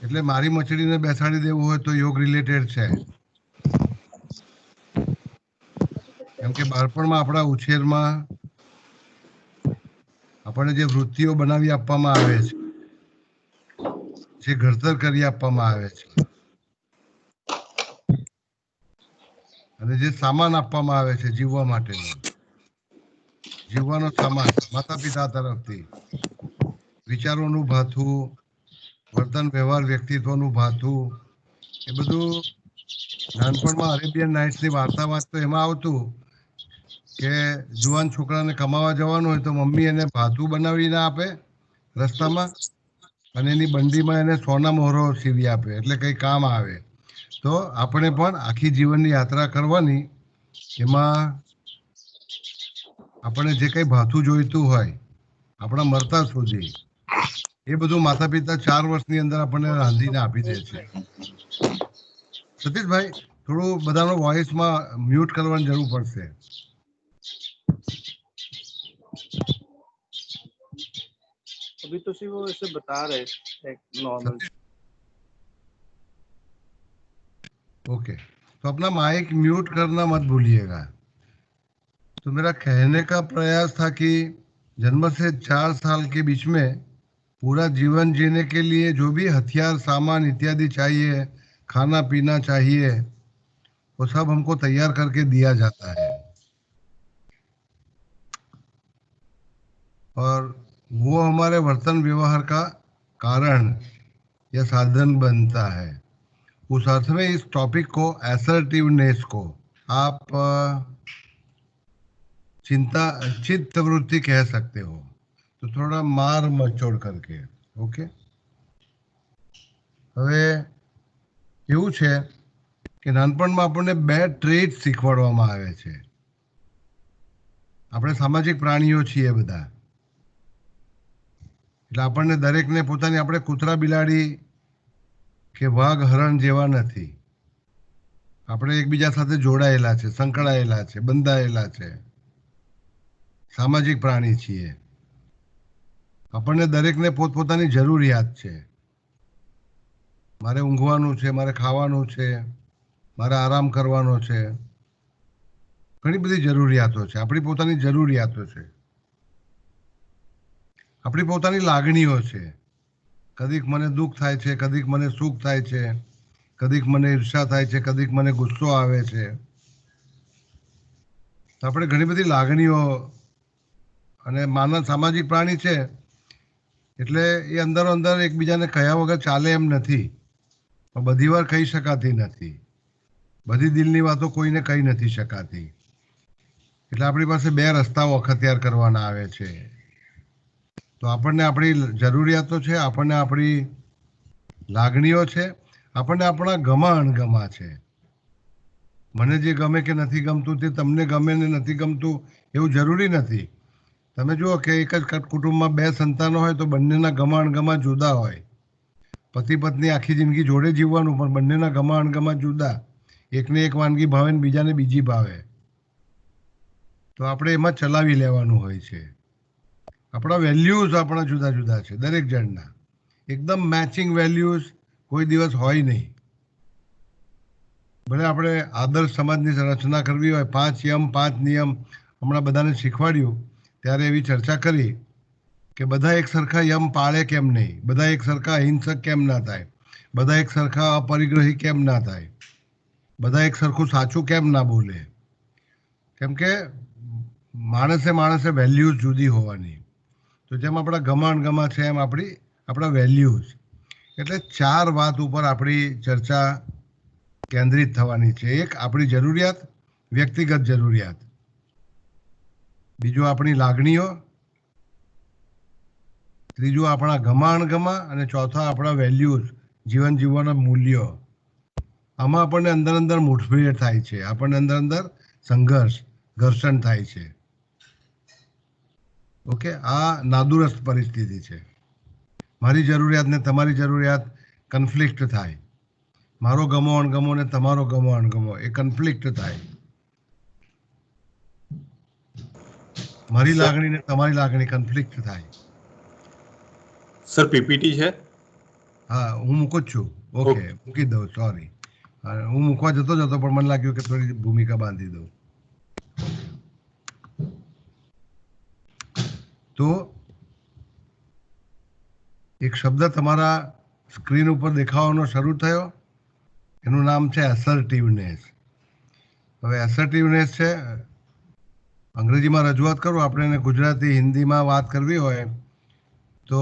એટલે મારી મચડીને બેસાડી દેવું હોય તો યોગ રિલેટેડ છે, કેમ કે બાળપણમાં આપણા ઉછેરમાં આપણને જે વૃત્તિઓ બનાવી આપવામાં આવે છે, જે ઘડતર કરી આપવામાં આવે છે અને જે સામાન આપવામાં આવે છે જીવવા માટેનો, જીવવાનો સામાન માતા પિતા તરફથી, વિચારોનું ભાથું, વર્તન વ્યવહાર વ્યક્તિત્વનું ભાથું, એ બધું નાનપણમાં અરેબિયન નાઇટ્સની વાર્તા વાંચતો એમાં આવતું કે જુવાન છોકરાને કમાવા જવાનું હોય તો મમ્મી એને ભાથું બનાવીને આપે રસ્તામાં, અને એની બંડીમાં એને સોના મોહરો સીવી આપે એટલે કંઈ કામ આવે. તો આપણે પણ આખી જીવનની યાત્રા કરવાની, એમાં આપણે જે કંઈ ભાથું જોઈતું હોય આપણા મરતા સુધી, એ બધું માતા પિતા 4 વર્ષની અંદર આપણને રાંધીને આપી દે છે. સતીશભાઈ, થોડું બધાનો વોઇસમાં મ્યુટ કરવાની જરૂર પડશે. अभी तो सिर्फ वो ऐसे बता रहे एक नॉर्मल। ओके, तो अपना माइक म्यूट करना मत भूलिएगा. तो मेरा कहने का प्रयास था कि जन्म से 4 साल के बीच में पूरा जीवन जीने के लिए जो भी हथियार सामान इत्यादि चाहिए, खाना पीना चाहिए, वो सब हमको तैयार करके दिया जाता है और वो हमारे वर्तन व्यवहार का कारण या साधन बनता है. उस अर्थ में इस टॉपिक को, एसर्टिवनेस को, आप चित्त वृत्ति कह सकते हो. तो थोड़ा मार मचोड़ करके. ओके, હવે એવું છે કે નાનપણમાં આપણને 2 ટ્રેડ શીખવાડવામાં આવે છે. આપણે સામાજિક પ્રાણીઓ છીએ બધા, એટલે આપણને દરેકને પોતાની, આપણે કૂતરા બિલાડી કે વાઘ હરણ જેવા નથી. આપણે એકબીજા સાથે જોડાયેલા છે, સંકળાયેલા છે, બંધાયેલા છે, સામાજિક પ્રાણી છીએ. આપણને દરેકને પોતપોતાની જરૂરિયાત છે. મારે ઊંઘવાનું છે, મારે ખાવાનું છે, મારે આરામ કરવાનો છે, ઘણી બધી જરૂરિયાતો છે. આપણી પોતાની જરૂરિયાતો છે, આપણી પોતાની લાગણીઓ છે. કદીક મને દુઃખ થાય છે, કદીક મને સુખ થાય છે, કદીક મને ઈર્ષા થાય છે, કદીક મને ગુસ્સો આવે છે. તો આપણે ઘણી બધી લાગણીઓ, અને માનવ સામાજિક પ્રાણી છે એટલે એ અંદરો અંદર એકબીજાને કહ્યા વગર ચાલે એમ નથી, પણ બધી વાર કહી શકાતી નથી. બધી દિલની વાતો કોઈને કહી નથી શકાતી. એટલે આપણી પાસે 2 રસ્તાઓ અખત્યાર કરવાના આવે છે. તો આપણને આપણી જરૂરિયાતો છે, આપણને આપણી લાગણીઓ છે, આપણને આપણા ગમા અણગમા છે. મને જે ગમે કે નથી ગમતું તે તમને ગમે ને નથી ગમતું એવું જરૂરી નથી. તમે જુઓ કે એક જ કુટુંબમાં 2 સંતાનો હોય તો બંનેના ગમા અણગમા જુદા હોય. પતિ પત્ની આખી જિંદગી જોડે જીવવાનું, પણ બંનેના ગમા અણગમા જુદા. એકને એક વાનગી ભાવે ને બીજાને બીજી ભાવે. તો આપણે એમાં ચલાવી લેવાનું હોય છે. આપણા વેલ્યુઝ આપણા જુદા જુદા છે દરેક જણના. એકદમ મેચિંગ વેલ્યુઝ કોઈ દિવસ હોય નહીં. ભલે આપણે આદર્શ સમાજની રચના કરવી હોય, 5 યમ 5 નિયમ હમણાં બધાને શીખવાડ્યું ત્યારે એવી ચર્ચા કરી કે બધા એક સરખા યમ પાળે કેમ નહીં, બધા એક સરખા અહિંસક કેમ ના થાય, બધા એક સરખા અપરિગ્રહી કેમ ના થાય, બધા એક સરખું સાચું કેમ ના બોલે. કેમ કે માણસે વેલ્યુઝ જુદી હોવાની. તો જેમ આપણા ગમા અણગમા છે એમ આપણા વેલ્યુઝ. એટલે 4 વાત ઉપર આપણી ચર્ચા કેન્દ્રિત થવાની છે. એક, આપણી જરૂરિયાત, વ્યક્તિગત જરૂરિયાત. બીજું, આપણી લાગણીઓ. ત્રીજું, આપણા ગમા અણગમા. અને ચોથા, આપણા વેલ્યુઝ, જીવન જીવવાના મૂલ્યો. આમાં આપણને અંદર અંદર મુઠભેડ થાય છે, આપણને અંદર અંદર સંઘર્ષ, ઘર્ષણ થાય છે. ઓકે, આ નાદુરસ્ત પરિસ્થિતિ છે. મારી જરૂરિયાત ને તમારી જરૂરિયાત કન્ફ્લિક્ટ થાય. મારો ગમો અણગમો ને તમારો ગમો અણગમો એ કન્ફ્લિક્ટ થાય. મારી લાગણી ને તમારી લાગણી કન્ફ્લિક્ટ થાય. સર પીપીટી છે? હા, હું મૂકું જ છું. ઓકે, મૂકી દઉં, સોરી. હું મૂકવા જતો પણ મને લાગ્યું કે થોડી ભૂમિકા બાંધી દઉં. તો એક શબ્દ તમારા સ્ક્રીન ઉપર દેખાવાનો શરૂ થયો, એનું નામ છે એસર્ટિવનેસ. હવે એસર્ટિવનેસ છે, અંગ્રેજીમાં રજૂઆત કરું, આપણે એને ગુજરાતી હિન્દીમાં વાત કરવી હોય તો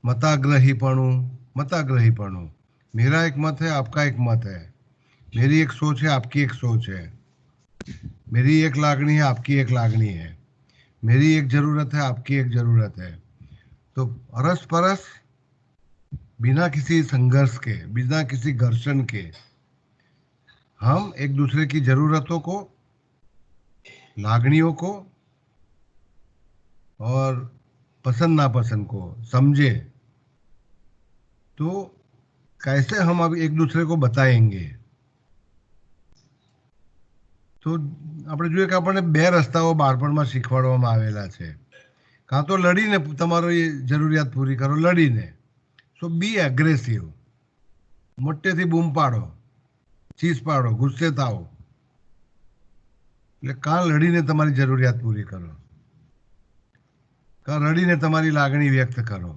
मताग्रहीपणु। मेरा एक मत है, आपका एक मत है, मेरी एक सोच है, आपकी एक सोच है, मेरी एक लागणी है, आपकी एक लागणी है, मेरी एक जरूरत है, आपकी एक जरूरत है। तो अरस परस बिना किसी संघर्ष के, बिना किसी घर्षण के हम एक दूसरे की जरूरतों को, लागणियों को और पसंद नापसंद को समझे तो कैसे हम अब एक दूसरे को बताएंगे। તો આપણે જોઈએ કે આપણને બે રસ્તાઓ બાળપણમાં શીખવાડવામાં આવેલા છે. કાં તો લડીને તમારી જરૂરિયાત પૂરી કરો, લડીને. સો બી એગ્રેસિવ, મોટેથી બૂમ પાડો, ચીસ પાડો, ગુસ્સે થાઓ. એટલે કાં લડીને તમારી જરૂરિયાત પૂરી કરો, કાં લડીને તમારી લાગણી વ્યક્ત કરો.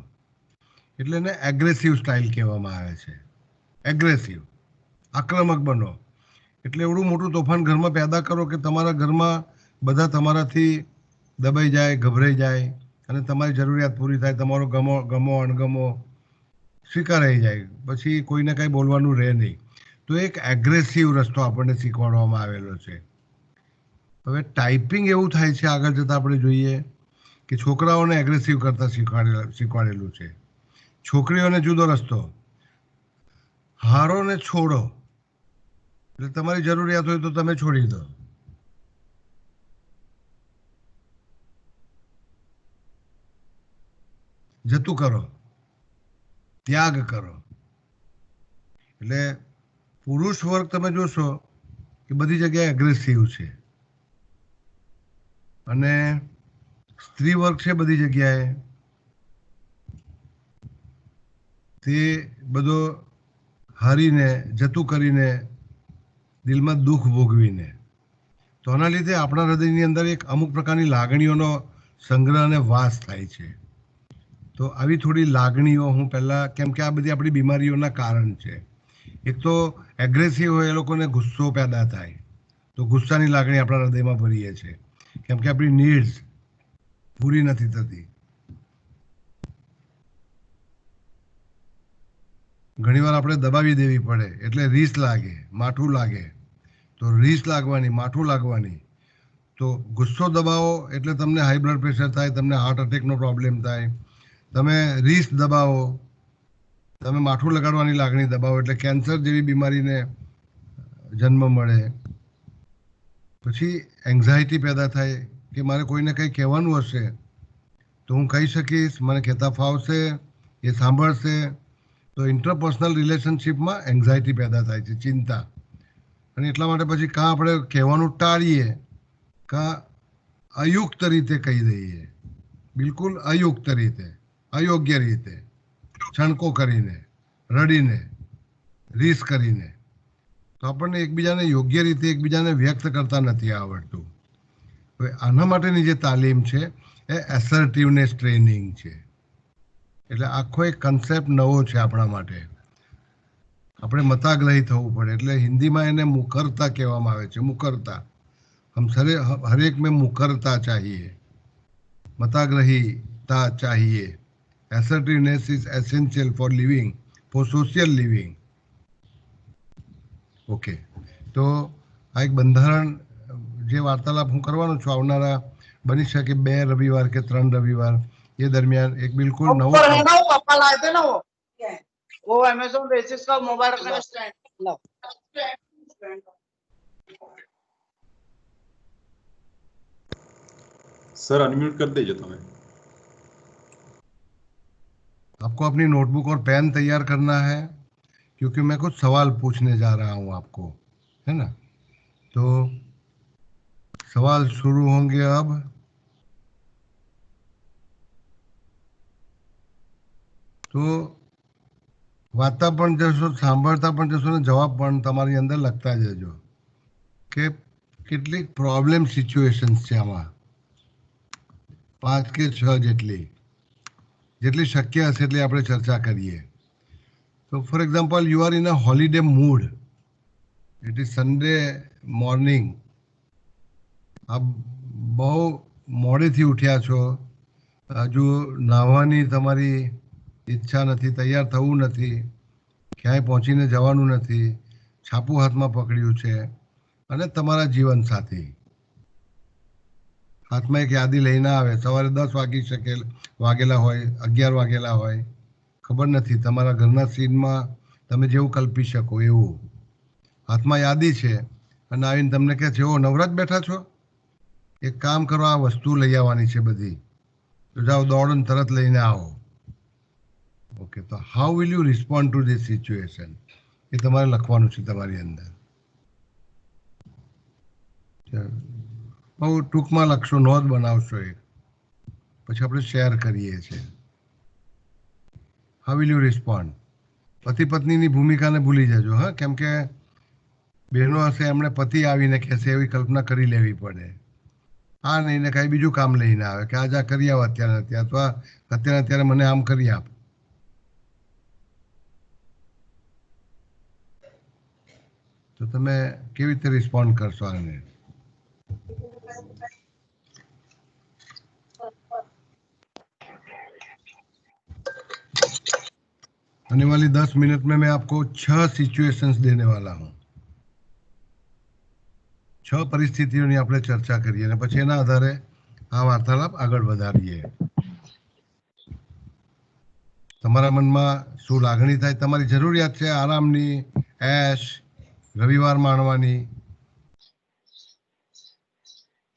એટલે એને એગ્રેસિવ સ્ટાઇલ કહેવામાં આવે છે. એગ્રેસિવ, આક્રમક બનો. એટલે એવડું મોટું તોફાન ઘરમાં પેદા કરો કે તમારા ઘરમાં બધા તમારાથી દબાઈ જાય, ગભરાઈ જાય અને તમારી જરૂરિયાત પૂરી થાય, તમારો ગમો અણગમો સ્વીકારાઈ જાય, પછી કોઈને કાંઈ બોલવાનું રહે નહીં. તો એક એગ્રેસિવ રસ્તો આપણને શીખવાડવામાં આવેલો છે. હવે ટાઈપિંગ એવું થાય છે આગળ જતાં આપણે જોઈએ કે છોકરાઓને એગ્રેસિવ કરતાં શીખવાડેલું છે, છોકરીઓને જુદો રસ્તો, હારો ને છોડો. એટલે તમારી જરૂરિયાત હોય તો તમે છોડી દો. જતું કરો, ત્યાગ કરો. એટલે પુરુષ વર્ગ તમે જોશો કે બધી જગ્યાએ એગ્રેસિવ છે અને સ્ત્રી વર્ગ છે બધી જગ્યાએ તે બધો હારીને, જતું કરીને, દિલમાં દુઃખ ભોગવીને. તો આના લીધે આપણા હૃદયની અંદર એક અમુક પ્રકારની લાગણીઓનો સંગ્રહ અને વાસ થાય છે. તો આવી થોડી લાગણીઓ હું પહેલાં, કેમ કે આ બધી આપણી બીમારીઓના કારણ છે. એક તો એગ્રેસિવ હોય એ લોકોને ગુસ્સો પેદા થાય, તો ગુસ્સાની લાગણી આપણા હૃદયમાં ભરીએ છીએ, કેમ કે આપણી નીડ્સ પૂરી નથી થતી. ઘણીવાર આપણે દબાવી દેવી પડે એટલે રીસ લાગે, માઠું લાગે. તો રીસ લાગવાની, માઠું લાગવાની. તો ગુસ્સો દબાવો એટલે તમને હાઈ બ્લડ પ્રેશર થાય, તમને હાર્ટ એટેકનો પ્રોબ્લેમ થાય. તમે રીસ દબાવો, તમે માઠું લગાડવાની લાગણી દબાવો એટલે કેન્સર જેવી બીમારીને જન્મ મળે. પછી એન્ઝાયટી પેદા થાય કે મારે કોઈને કંઈ કહેવાનું હશે તો હું કહી શકીશ, મને કહેતા ફાવશે, એ સાંભળશે. તો ઇન્ટરપર્સનલ રિલેશનશિપમાં એન્ઝાયટી પેદા થાય છે, ચિંતા. અને એટલા માટે પછી કાં આપણે કહેવાનું ટાળીએ, કાં અયુક્ત રીતે કહી દઈએ, બિલકુલ અયુક્ત રીતે, અયોગ્ય રીતે, છણકો કરીને, રડીને, રીસ કરીને. તો આપણને એકબીજાને યોગ્ય રીતે એકબીજાને વ્યક્ત કરતા નથી આવડતું. હવે આના માટેની જે તાલીમ છે એ એસર્ટિવનેસ ટ્રેનિંગ છે. એટલે આખો એક કન્સેપ્ટ નવો છે આપણા માટે. આપણે મતાગ્રહી થવું પડે. એટલે હિન્દીમાં એને મુખરતા કહેવામાં આવે છે, મુખરતા. હરેક મેં મુખરતા ચાહીએ, મતાગ્રહીતા ચાહીએ. Assertiveness is essential for living, for social living. Okay, તો આ એક બંધારણ જે વાર્તાલાપ હું કરવાનો છું આવનારા બની શકે 2 રવિવાર કે 3 રવિવાર એ દરમિયાન એક બિલકુલ નવો वो अमेज़न बेसिस का मोबाइल रखना स्टैंड लो। सर अनम्यूट कर दीजिए तुम्हें। आपको अपनी नोटबुक और पेन तैयार करना है क्योंकि मैं कुछ सवाल पूछने जा रहा हूं आपको, है ना। तो सवाल शुरू होंगे अब। तो વાંચતા પણ જશો, સાંભળતા પણ જશો ને જવાબ પણ તમારી અંદર લખતા જજો કે કેટલીક પ્રોબ્લેમ સિચ્યુએશન્સ છે આમાં, 5 કે 6 જેટલી શક્ય હશે એટલી આપણે ચર્ચા કરીએ. તો for example, you are in a holiday mood, it is Sunday morning, આપ બહુ મોડેથી ઉઠ્યા છો, હજુ નાહવાની તમારી ઈચ્છા નથી, તૈયાર થવું નથી, ક્યાંય પહોંચીને જવાનું નથી, છાપું હાથમાં પકડ્યું છે અને તમારા જીવનસાથી હાથમાં એક યાદી લઈને આવે, સવારે 10 વાગેલા હોય, 11 વાગેલા હોય, ખબર નથી, તમારા ઘરના સીનમાં તમે જેવું કલ્પી શકો એવું હાથમાં યાદી છે અને આવીને તમને કહે છે, ઓ નવરાજ બેઠા છો, એક કામ કરો, આ વસ્તુ લઈ આવવાની છે બધી, તો જાઓ દોડો તરત લઈને આવો. ઓકે, તો how will you respond to this situation, એ તમારે લખવાનું છે તમારી અંદર. બહુ ટૂંકમાં લખશો, નોંધ બનાવશો, એક પછી આપણે શેર કરીએ છીએ. How will you respond. પતિ પત્નીની ભૂમિકાને ભૂલી જજો, હા, કેમ કે બહેનો હશે એમણે પતિ આવીને કહેશે એવી કલ્પના કરી લેવી પડે. આ નહીં ને કાંઈ બીજું કામ લઈને આવે કે આજે આ કરી આવો અત્યારે અથવા અત્યારે મને આમ કરી આપ. તો તમે કેવી રીતે રિસ્પોન્ડ કરશો આને? आने वाली 10 मिनट में मैं आपको 6 सिचुएशंस देने वाला हूँ. 6 પરિસ્થિતિઓની આપણે ચર્ચા કરીએ અને પછી એના આધારે આ વાર્તાલાપ આગળ વધારીએ. તમારા મનમાં શું લાગણી થાય? તમારી જરૂરિયાત છે આરામની, એશ, રવિવાર માણવાની.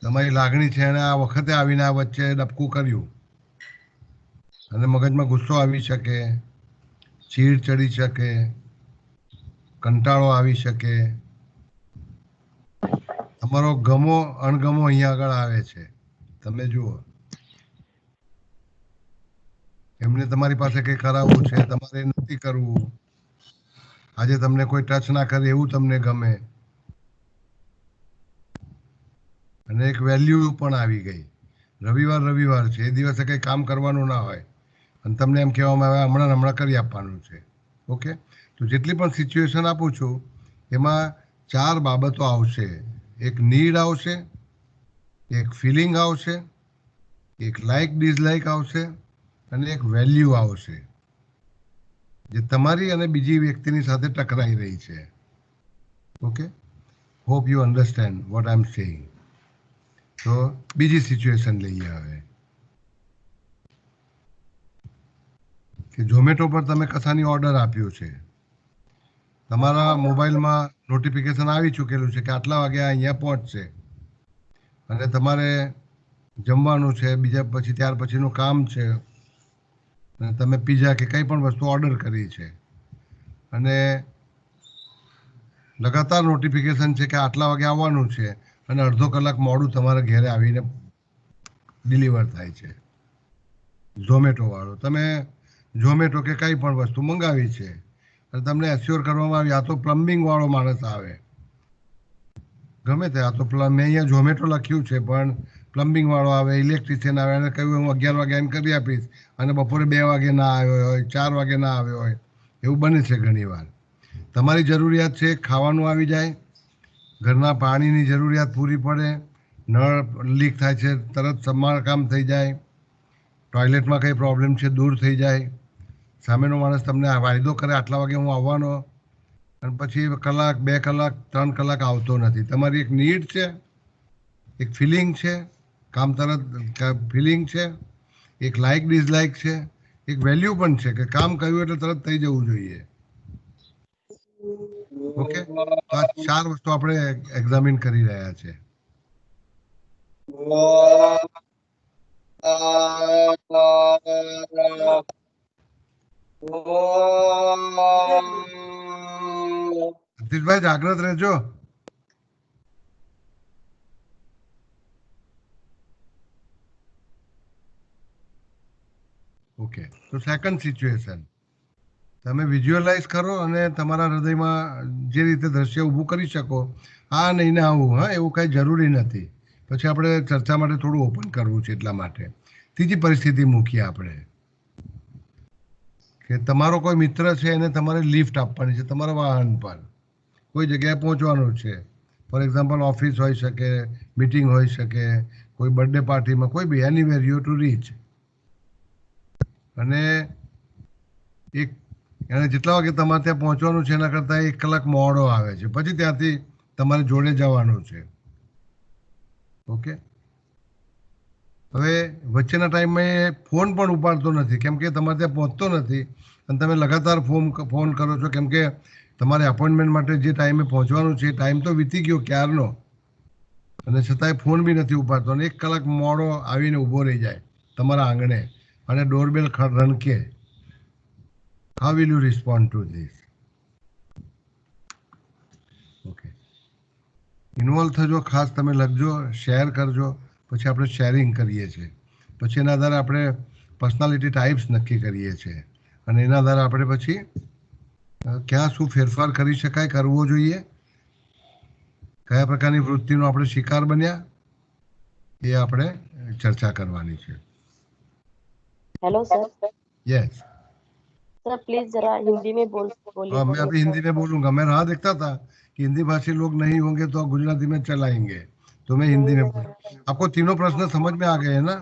તમારી લાગણી છે અને આ વખતે આવીને આ વચ્ચે ડબકું કર્યું અને મગજમાં ગુસ્સો આવી શકે, ચીડ ચડી શકે, કંટાળો આવી શકે. તમારો ગમો અણગમો અહીંયા આગળ આવે છે, તમે જુઓ. એમને તમારી પાસે કંઈ કરાવવું છે, તમારે નથી કરવું. આજે તમને કોઈ ટચ ના કરે એવું તમને ગમે. અને એક વેલ્યુ પણ આવી ગઈ. રવિવાર છે, એ દિવસે કંઈ કામ કરવાનું ના હોય અને તમને એમ કહેવામાં આવે હમણાં કરી આપવાનું છે. ઓકે, તો જેટલી પણ સિચ્યુએશન આપું છું એમાં 4 બાબતો આવશે. એક નીડ આવશે, એક ફિલિંગ આવશે, એક લાઈક ડિસલાઈક આવશે અને એક વેલ્યુ આવશે જે તમારી અને બીજી વ્યક્તિની સાથે ટકરાઈ રહી છે. Okay, hope you understand what I am saying. તો બીજી સિચ્યુએશન લઈએ હવે કે ઝોમેટો પર તમે કશાની ઓર્ડર આપ્યું છે, તમારા મોબાઈલમાં નોટિફિકેશન આવી ચૂકેલું છે કે આટલા વાગે અહીંયા પહોંચશે અને તમારે જમવાનું છે, ત્યાર પછીનું કામ છે અને તમે પીઝા કે કંઈ પણ વસ્તુ ઓર્ડર કરી છે અને લગાતાર નોટિફિકેશન છે કે આટલા વાગે આવવાનું છે અને અડધો કલાક મોડું તમારા ઘરે આવીને ડિલિવર થાય છે. ઝોમેટો વાળો, તમે ઝોમેટો કે કંઈ પણ વસ્તુ મંગાવી છે અને તમને એસ્યોર કરવામાં આવી આ તો પ્લમ્બિંગ વાળો માણસ આવે, ગમે તે, આ તો મેં અહીંયા ઝોમેટો લખ્યું છે પણ પ્લમ્બિંગ વાળો આવે, ઇલેક્ટ્રિશિયન આવે અને કહ્યું હું 11 વાગે એને કરી આપીશ અને બપોરે 2 વાગે ના આવ્યો હોય, 4 વાગે ના આવ્યો હોય, એવું બને છે ઘણીવાર. તમારી જરૂરિયાત છે ખાવાનું આવી જાય, ઘરના પાણીની જરૂરિયાત પૂરી પડે, નળ લીક થાય છે તરત સમારકામ થઈ જાય, ટોયલેટમાં કંઈ પ્રોબ્લેમ છે દૂર થઈ જાય, સામેનો માણસ તમને વાયદો કરે આટલા વાગે હું આવવાનો અને પછી કલાક, 2 કલાક, 3 કલાક આવતો નથી. તમારી એક નીડ છે, એક ફિલિંગ છે, કામ તરત ફિલિંગ છે, એક લાઈક ડિસલાઈક છે, એક વેલ્યુ પણ છે કે કામ કર્યું એટલે તરત થઈ જવું જોઈએ. ઓકે, તો આ 4 વસ્તુ આપણે એક્ઝામિન કરી રહ્યા છે. સતીશભાઈ જાગ્રત રહેજો. ઓકે, તો સેકન્ડ સિચ્યુએશન, તમે વિઝ્યુઅલાઇઝ કરો અને તમારા હૃદયમાં જે રીતે દ્રશ્ય ઊભું કરી શકો, આ નહીં ને આવું, હા, એવું કાંઈ જરૂરી નથી. પછી આપણે ચર્ચા માટે થોડું ઓપન કરવું છે, એટલા માટે ત્રીજી પરિસ્થિતિ મૂકીએ આપણે કે તમારો કોઈ મિત્ર છે એને તમારે લિફ્ટ આપવાની છે તમારા વાહન પર, કોઈ જગ્યાએ પહોંચવાનું છે. ફોર એક્ઝામ્પલ ઓફિસ હોઈ શકે, મીટિંગ હોઈ શકે, કોઈ બર્થડે પાર્ટીમાં, કોઈ બી એનીવેર યુ ટુ રીચ. અને એક એને જેટલા વાગે તમારે ત્યાં પહોંચવાનું છે એના કરતાં 1 કલાક મોડો આવે છે, પછી ત્યાંથી તમારે જોડે જવાનું છે. ઓકે, હવે વચ્ચેના ટાઈમમાં એ ફોન પણ ઉપાડતો નથી, કેમ કે તમારે ત્યાં પહોંચતો નથી અને તમે લગાતાર ફોન કરો છો, કેમ કે તમારે અપોઇન્ટમેન્ટ માટે જે ટાઈમે પહોંચવાનું છે એ ટાઈમ તો વીતી ગયો ક્યારનો, અને છતાંય ફોન બી નથી ઉપાડતો અને 1 કલાક મોડો આવીને ઊભો રહી જાય તમારા આંગણે અને ડોરબેલ રણકે. How will you respond to this? Okay, involve થજો, ખાસ તમે લખજો, શેર કરજો, પછી આપણે શેરિંગ કરીએ છીએ. પછી એના આધારે આપણે પર્સનાલિટી ટાઈપ્સ નક્કી કરીએ છીએ અને એના આધારે આપણે પછી ક્યાં શું ફેરફાર કરી શકાય, કરવો જોઈએ, કયા પ્રકારની વૃત્તિનો આપણે શિકાર બન્યા એ આપણે ચર્ચા કરવાની છે. Hello sir. Yes sir please जरा हिंदी में बोलिए। हाँ, मैं अभी हिंदी में बोलूंगा. मैं राह देखता था कि हिंदी भाषी लोग नहीं होंगे तो गुजराती में चलाएंगे, तो मैं हिंदी में आपको तीनों प्रश्न समझ में आ गए हैं ना?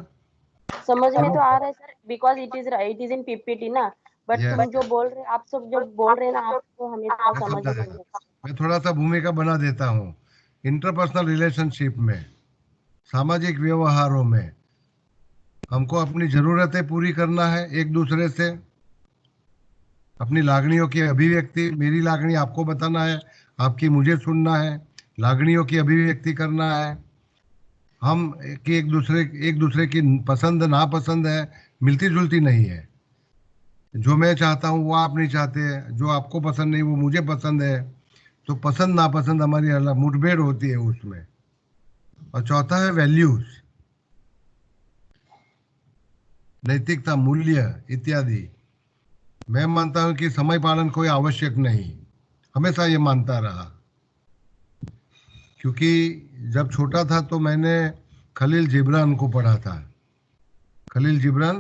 समझ में तो आ रहा है sir, because it is in PPT ना, बट Yes. तुम जो बोल रहे आप सब जो बोल रहे ना आपको हमें तो मैं समझ समझा में है. नहीं आता। मैं थोड़ा सा भूमिका बना देता हूँ. इंटरपर्सनल रिलेशनशिप में, सामाजिक व्यवहारों में हमको अपनी जरूरतें पूरी करना है एक दूसरे से, अपनी लागणियों की अभिव्यक्ति, मेरी लागणी आपको बताना है, आपकी मुझे सुनना है, लागणियों की अभिव्यक्ति करना है. हम कि एक दूसरे की पसंद नापसंद है, मिलती जुलती नहीं है. जो मैं चाहता हूँ वो आप नहीं चाहते, जो आपको पसंद नहीं वो मुझे पसंद है, तो पसंद नापसंद हमारी अलग मुठभेड़ होती है उसमें. और चौथा है वैल्यूज, नैतिकता, मूल्य इत्यादि. मैं मानता हूं कि समय पालन कोई आवश्यक नहीं, हमेशा ये मानता रहा, क्योंकि जब छोटा था तो मैंने खलील जिब्रान को पढ़ा था. खलील जिब्रान,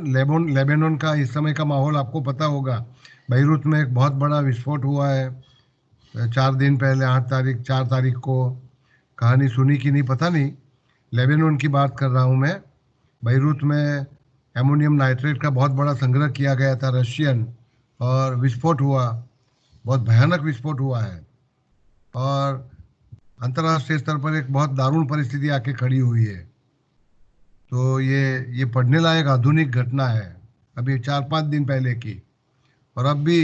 लेबनान का इस समय का माहौल आपको पता होगा. बैरूत में एक बहुत बड़ा विस्फोट हुआ है 4 दिन पहले, 4 तारीख को. कहानी सुनी कि नहीं पता नहीं, लेबनान की बात कर रहा हूँ मैं. बैरूत में एमोनियम नाइट्रेट का बहुत बड़ा संग्रह किया गया था रशियन, और विस्फोट हुआ, बहुत भयानक विस्फोट हुआ है, और अंतर्राष्ट्रीय स्तर पर एक बहुत दारुण परिस्थिति आके खड़ी हुई है. तो ये पढ़ने लायक आधुनिक घटना है, अभी 4-5 दिन पहले की, और अब भी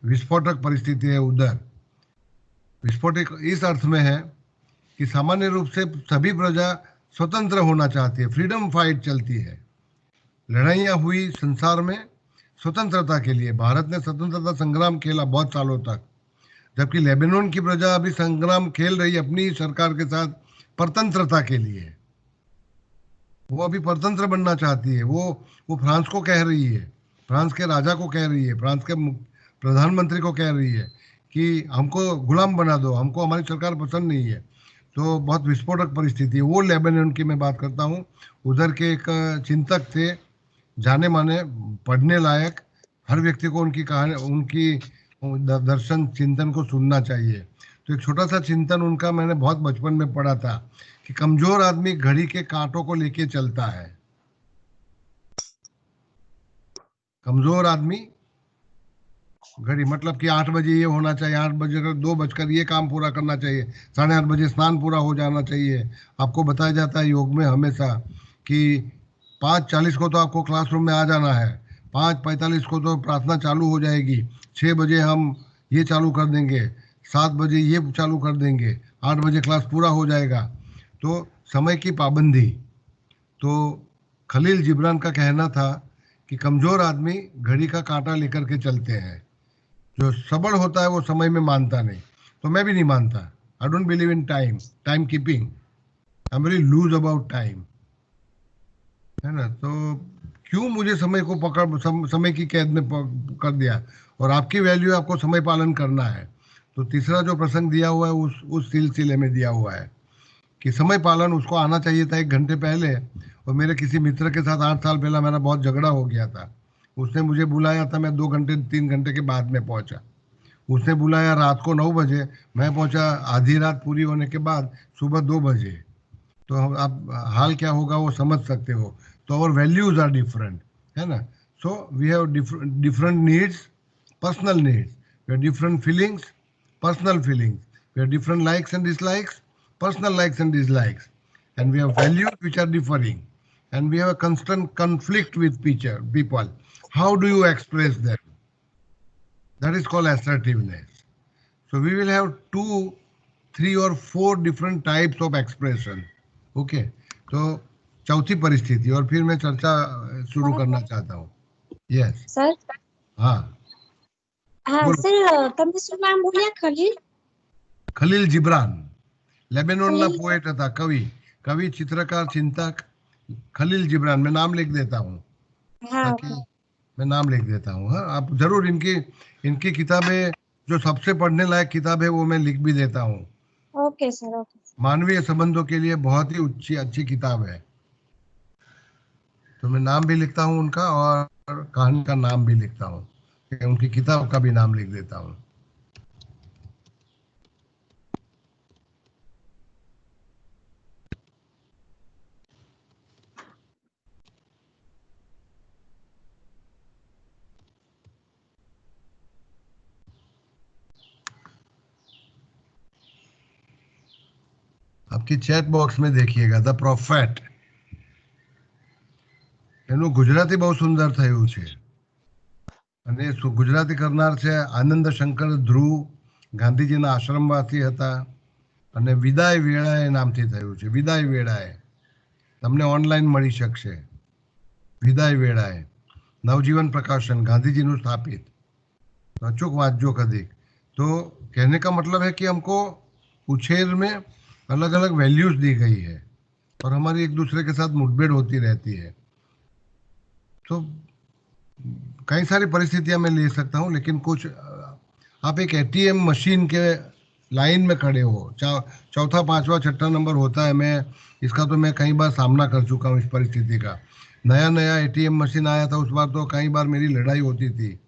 विस्फोटक परिस्थिति है उधर. विस्फोटक इस अर्थ में है कि सामान्य रूप से सभी प्रजा स्वतंत्र होना चाहती है, फ्रीडम फाइट चलती है, लड़ाइयाँ हुई संसार में स्वतंत्रता के लिए. भारत ने स्वतंत्रता संग्राम खेला बहुत सालों तक, जबकि लेबनान की प्रजा अभी संग्राम खेल रही अपनी सरकार के साथ परतंत्रता के लिए. वो अभी परतंत्र बनना चाहती है. वो फ्रांस को कह रही है, फ्रांस के राजा को कह रही है, फ्रांस के प्रधानमंत्री को कह रही है कि हमको गुलाम बना दो, हमको हमारी सरकार पसंद नहीं है. तो बहुत विस्फोटक परिस्थिति है. वो लेबनान की मैं बात करता हूँ. उधर के एक चिंतक थे, जाने माने, पढ़ने लायक, हर व्यक्ति को उनकी कहानी, उनकी दर्शन चिंतन को सुनना चाहिए. तो एक छोटा सा चिंतन उनका मैंने बहुत बचपन में पढ़ा था कि कमजोर आदमी घड़ी के कांटों को लेके चलता है. कमजोर आदमी घड़ी, मतलब कि 8 बजे ये होना चाहिए, 8 बजे 2 बजकर ये काम पूरा करना चाहिए, 8:30 बजे स्नान पूरा हो जाना चाहिए. आपको बताया जाता है योग में हमेशा कि 5:40 को तो आपको क्लासरूम में आ जाना है, 5:45 को तो प्रार्थना चालू हो जाएगी, 6 बजे हम ये चालू कर देंगे, 7 बजे ये चालू कर देंगे, 8 बजे क्लास पूरा हो जाएगा. तो समय की पाबंदी. तो खलील जिब्रान का कहना था कि कमजोर आदमी घड़ी का कांटा लेकर के चलते हैं, जो सबल होता है वो समय में मानता नहीं. तो मैं भी नहीं मानता. I don't believe in time keeping. I am very loose about time, है ना. तो क्यों मुझे समय को समय की कैद में कर दिया, और आपकी वैल्यू आपको समय पालन करना है। तो तीसरा जो प्रसंग दिया हुआ है उस सिलसिले में दिया हुआ है कि समय पालन उसको आना चाहिए था 1 घंटे पहले, और मेरे किसी मित्र के साथ 8 साल पहला मेरा बहुत झगड़ा हो गया था। उसने मुझे बुलाया था, मैं 2 घंटे 3 घंटे के बाद में पहुंचा। उसने बुलाया रात को 9 बजे, मैं पहुंचा आधी रात पूरी होने के बाद सुबह 2 बजे। तो आप हाल क्या होगा वो समझ सकते हो। तो आवर वैल्यूज आर डिफरेंट, है ना। So we have different needs, personal needs, we have different feelings, personal feelings, we have different likes and dislikes, personal likes and dislikes, and we have values which are differing, and we have a constant conflict with people. How do you express them? That is called assertiveness. So we will have 2, 3 or 4 different types of expression. Okay, तो चौथी परिस्थिति, और फिर मैं चर्चा शुरू करना चाहता हूँ। यस सर हाँ હા બોલો। સર તમે શું નામ બોલ્યા ખલીલ ખલીલ જીબ્રાન लेबेनोन खलील पोएट था, कवि चित्रकार चिंतक खलील जिब्रान। मैं नाम लिख देता हूँ, હા ताकि मैं नाम लिख देता हूँ। हाँ, आप जरूर इनकी इनकी किताबें, जो सबसे पढ़ने लायक किताब है वो मैं लिख भी देता हूँ। ઓકે સર ઓકે मानवीय संबंधों के लिए बहुत ही अच्छी किताब है। तो मैं नाम भी लिखता हूँ उनका, और कहानी का नाम भी लिखता हूँ, उनकी किताब का भी नाम लिख देता हूँ। आपकी चैट बॉक्स में देखिएगा, ધ પ્રોફેટ, એનું ગુજરાતી બહુ સુંદર થયું છે, અને ગુજરાતી કરનાર છે આનંદ શંકર ધ્રુવ, ગાંધીજીના આશ્રમવાસી હતા, અને વિદાય વેળાએ નામથી થયું છે। વિદાય વેળાએ તમને ઓનલાઈન મળી શકશે। વિદાય વેળાએ, નવજીવન પ્રકાશન, ગાંધીજીનું સ્થાપિત। अचूक वाचो कदी। तो कहने का मतलब है कि हमको उछेर में अलग अलग वैल्यूज दी गई है, और हमारी एक दूसरे के साथ मुठभेड़ होती रहती है। तो कई सारी परिस्थितियां मैं ले सकता हूँ, लेकिन कुछ आप एक एटीएम मशीन के लाइन में खड़े हो, चौथा पांचवा छठा नंबर होता है। मैं इसका तो मैं कई बार सामना कर चुका हूँ इस परिस्थिति का। नया नया एटीएम मशीन आया था, उस बार तो कई बार मेरी लड़ाई होती थी।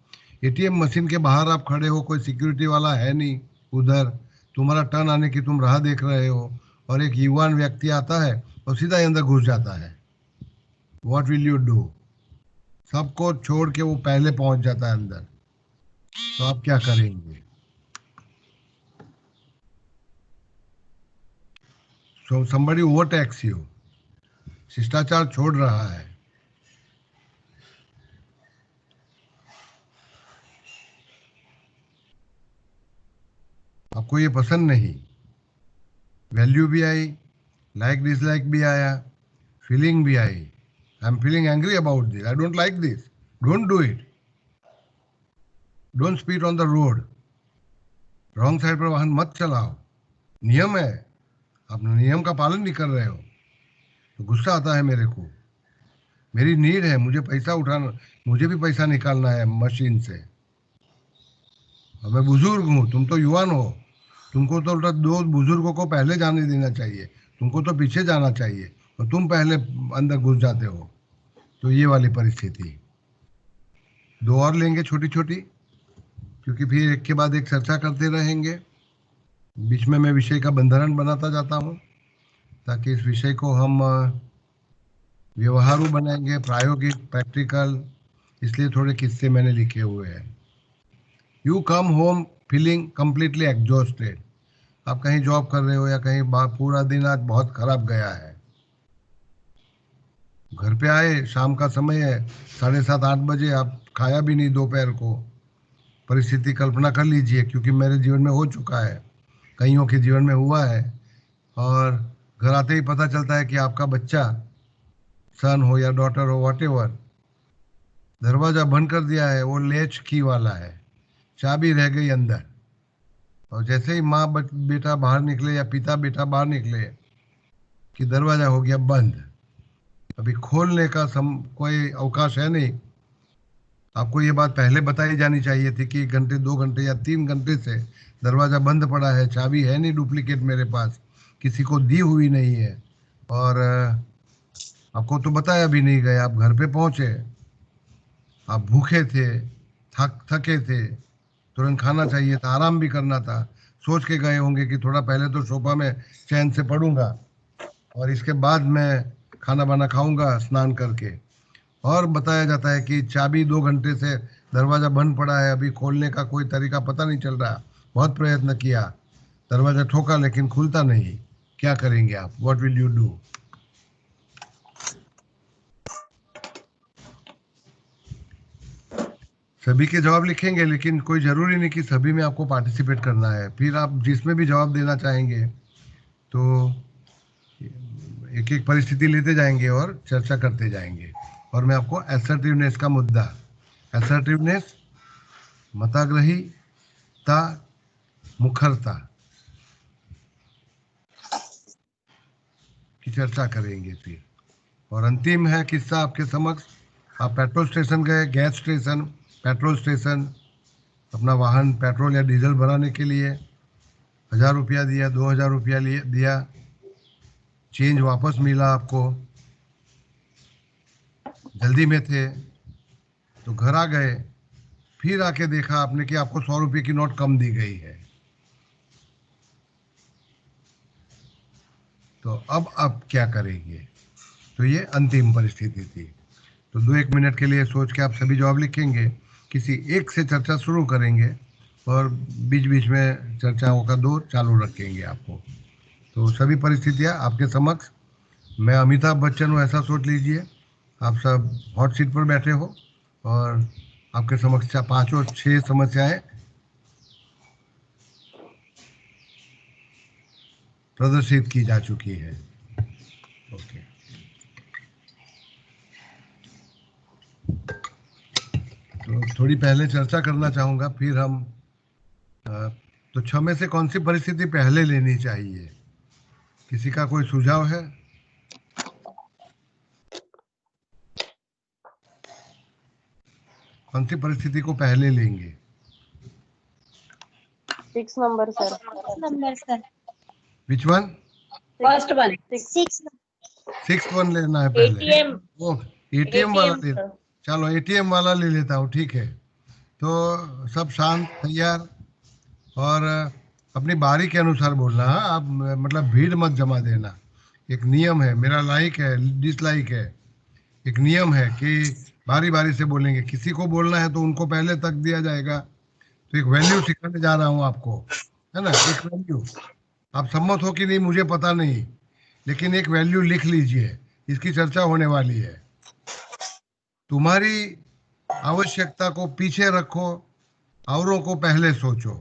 एटीएम मशीन के बाहर आप खड़े हो, कोई सिक्योरिटी वाला है नहीं उधर, तुम्हारा टर्न आने की तुम राह देख रहे हो, और एक युवान व्यक्ति आता है और सीधा अंदर घुस जाता है। What will you do? सबको छोड़ के वो पहले पहुंच जाता है अंदर, तो आप क्या करेंगे? So somebody overtakes you, शिष्टाचार छोड़ रहा है। आपको ये पसंद नहीं, वैल्यू भी आई, लाइक डिसलाइक भी आया, फीलिंग भी आई। I am feeling angry about this, I don't like this, don't do it, don't speed on the road, wrong side पर वाहन मत चलाओ, नियम है, आप नियम का पालन नहीं कर रहे हो। तो गुस्सा आता है मेरे को, मेरी नीड है, मुझे पैसा उठाना, मुझे भी पैसा निकालना है मशीन से, और मैं बुजुर्ग हूँ, तुम तो युवान हो, तुमको तो उल्टा दो बुजुर्गों को पहले जाने देना चाहिए, तुमको तो पीछे जाना चाहिए, और तुम पहले अंदर घुस जाते हो। तो ये वाली परिस्थिति। 2 और लेंगे छोटी छोटी, क्योंकि फिर एक के बाद एक चर्चा करते रहेंगे। बीच में मैं विषय का बंधन बनाता जाता हूँ, ताकि इस विषय को हम व्यवहारू बनाएंगे, प्रायोगिक, प्रैक्टिकल। इसलिए थोड़े किस्से मैंने लिखे हुए हैं। You come home feeling completely exhausted. आप कहीं जॉब कर रहे हो या कहीं पूरा दिन आज बहुत खराब गया है, घर पे आए, शाम का समय है, 7:30 8 बजे, आप खाया भी नहीं दोपहर को। परिस्थिति कल्पना कर लीजिए, क्योंकि मेरे जीवन में हो चुका है, कईयों के जीवन में हुआ है। और घर आते ही पता चलता है कि आपका बच्चा, सन हो या डॉटर हो, व्हाटएवर, दरवाजा बंद कर दिया है, वो लेच की वाला है, चाबी रह गई अंदर, और जैसे ही माँ बेटा बाहर निकले या पिता बेटा बाहर निकले कि दरवाजा हो गया बंद। अभी खोलने का कोई अवकाश है नहीं। आपको ये बात पहले बताई जानी चाहिए थी कि 1 घंटे 2 घंटे या 3 घंटे से दरवाज़ा बंद पड़ा है, चाबी है नहीं डुप्लीकेट मेरे पास, किसी को दी हुई नहीं है, और आपको तो बताया भी नहीं गया। आप घर पे पहुंचे, आप भूखे थे, थके थे, तुरंत खाना चाहिए था, आराम भी करना था, सोच के गए होंगे कि थोड़ा पहले तो सोफा में चैन से पड़ूंगा और इसके बाद मैं खाना वाना खाऊंगा स्नान करके। और बताया जाता है कि चाबी 2 घंटे से दरवाज़ा बंद पड़ा है, अभी खोलने का कोई तरीका पता नहीं चल रहा। बहुत प्रयत्न किया, दरवाज़ा ठोका लेकिन खुलता नहीं। क्या करेंगे आप? What will you do? सभी के जवाब लिखेंगे, लेकिन कोई ज़रूरी नहीं कि सभी में आपको पार्टिसिपेट करना है। फिर आप जिसमें भी जवाब देना चाहेंगे तो एक एक परिस्थिति लेते जाएंगे और चर्चा करते जाएंगे। और मैं आपको असर्टिवनेस का मुद्दा, असर्टिवनेस, मताग्रहीता, मुखरता की चर्चा करेंगे फिर। और अंतिम है किस्सा आपके समक्ष। आप पेट्रोल स्टेशन गए, गैस स्टेशन, पेट्रोल स्टेशन, अपना वाहन पेट्रोल या डीजल भराने के लिए 1000 रुपया दिया, 2000 रुपया दिया, चेंज वापस मिला आपको, जल्दी में थे तो घर आ गए, फिर आके देखा आपने कि आपको 100 रुपये की नोट कम दी गई है। तो अब आप क्या करेंगे? तो ये अंतिम परिस्थिति थी। तो 2-1 मिनट के लिए सोच के आप सभी जवाब लिखेंगे, किसी एक से चर्चा शुरू करेंगे और बीच बीच में चर्चाओं का दौर चालू रखेंगे आपको। तो सभी परिस्थितियाँ आपके समक्ष। मैं अमिताभ बच्चन हूँ, ऐसा सोच लीजिए। आप सब हॉट सीट पर बैठे हो और आपके समक्ष 5-6 समस्याएं प्रदर्शित की जा चुकी है। ओके, तो थोड़ी पहले चर्चा करना चाहूँगा, फिर हम तो 6 में से कौन सी परिस्थिति पहले लेनी चाहिए? किसी का कोई सुझाव है? कौन सी परिस्थिति को पहले लेंगे? 6 number, sir. Number, sir. Which one? First one. 6. 6th one लेना है पहले। ATM. ओ, एटीएम वाला ले। sir. चलो एटीएम वाला ले लेता हूँ, ठीक है। तो सब शांत, तैयार, और अपनी बारी के अनुसार बोलना। हाँ, आप मतलब भीड़ मत जमा देना। एक नियम है, मेरा लाइक है डिसलाइक है, एक नियम है कि बारी बारी से बोलेंगे। किसी को बोलना है तो उनको पहले तक दिया जाएगा। तो एक वैल्यू सिखाने जा रहा हूँ आपको, है ना, एक वैल्यू। आप सम्मत हो कि नहीं मुझे पता नहीं, लेकिन एक वैल्यू लिख लीजिए, इसकी चर्चा होने वाली है। तुम्हारी आवश्यकता को पीछे रखो, औरों को पहले सोचो।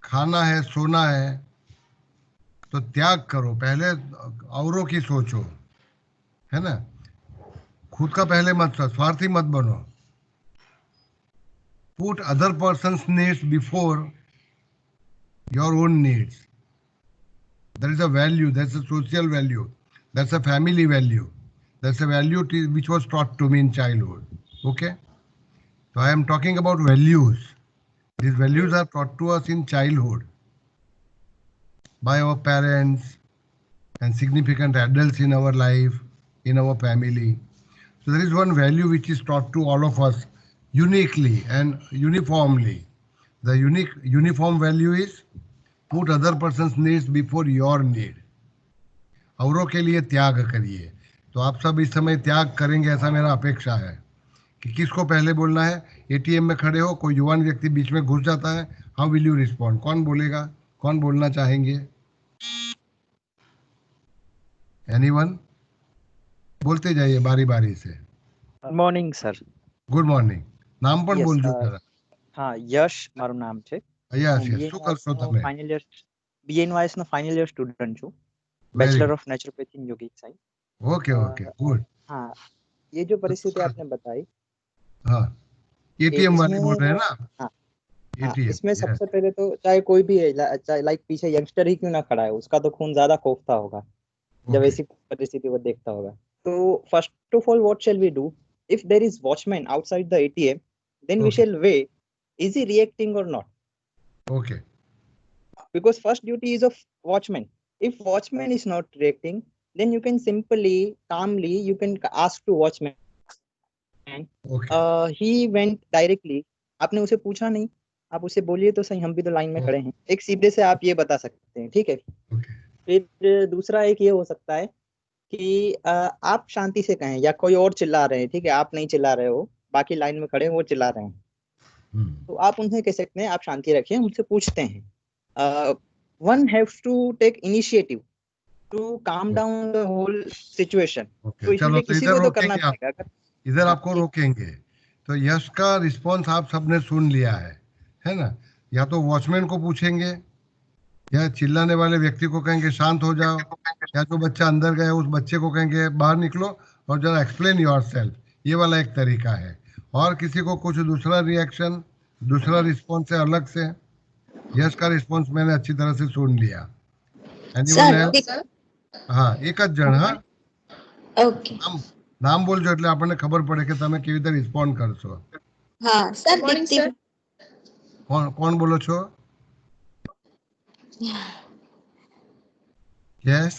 खाना है, सोना है तो त्याग करो, पहले औरों की सोचो, है ना। खुद का पहले मत सोचो, स्वार्थी मत बनो। Put other person's needs before your own needs. That is a value, that's a social value, that's a family value, that's a value which was taught to me in childhood. Okay? So I am talking about values. These values are taught to us in childhood by our parents and significant adults in our life, in our family. So there is one value which is taught to all of us uniquely and uniformly. The uniform value is put other person's needs before your need. औरों के लिए त्याग करिए। तो आप सब इस समय त्याग करेंगे ऐसा मेरा अपेक्षा है। कि किसको पहले बोलना है? एटीएम में खड़े हो, कोई युवान व्यक्ति बीच में घुस जाता है, हाउ विल यू रिस्पॉन्ड? कौन बोलेगा? कौन बोलना चाहेंगे? एनीवन? बोलते जाइए बारी बारी से। Morning sir. Good morning. નામ પણ Yes, બોલજો જરા. હા, યશ મારું નામ છે. યસ હું યસ, શું કરશો તમે? ફાઇનલ યર BNYS નો ફાઇનલ યર સ્ટુડન્ટ છું. Very bachelor good. Of naturopathy in yogic science. Okay okay good. हाँ, ये जो परिस्थिति आपने बताई, हाँ, एटीएम वाली इसमें बोल रहे हैं ना? हाँ, एटीएम। इसमें सबसे पहले तो चाहे कोई भी है, चाहे लाइक पीछे यंगस्टर ही क्यों ना खड़ा है, उसका तो खून ज्यादा कोफ्ता होगा जब ऐसी परिस्थिति वो देखता होगा। So first of all, what shall we do? If there is watchman outside the ATM, then we Okay. shall wait. Is he reacting or not? Okay. Because first duty is of watchman. If watchman is not reacting, then you can simply, calmly, you can ask to watchman. Okay. He went directly. आपने उसे पूछा नहीं, आप उसे बोलिए तो सही, हम भी तो लाइन में खड़े हैं। एक सीधे से आप ये बता सकते हैं, ठीक है। Okay. फिर दूसरा एक ये हो सकता है कि आप शांति से कहें या कोई और चिल्ला रहे हैं, ठीक है, आप नहीं चिल्ला रहे हो, बाकी लाइन में खड़े हैं वो चिल्ला रहे हैं, तो आप उन्हें कह सकते हैं आप शांति रखिए, हमसे पूछते हैं। One haves to take initiative to calm down the whole situation. तो Okay. इसलिए चलो तो किसी इधर को तो करना रोकेंगे आप, पड़ेगा। इधर आपको रोकेंगे। तो यश का रिस्पॉन्स आप सबने सुन लिया है ना? या तो वॉचमैन को पूछेंगे या चिल्लाने वाले व्यक्ति को कहेंगे शांत हो जाओ, या जो बच्चा अंदर गया उस बच्चे को कहेंगे बाहर निकलो और जरा एक्सप्लेन योरसेल्फ। ये वाला एक तरीका है। और किसी को कुछ दूसरा रिएक्शन, दूसरा रिस्पॉन्स है अलग से? यश का रिस्पॉन्स मैंने अच्छी तरह से सुन लिया। Anyone else? હા, એક જ જણ। હા, ઓકે નામ બોલજો એટલે આપણને ખબર પડે કે તમે કેવી રીતે રિસ્પોન્ડ કરશો। હા સર દીપ્તિ કોણ બોલો છો? Yes,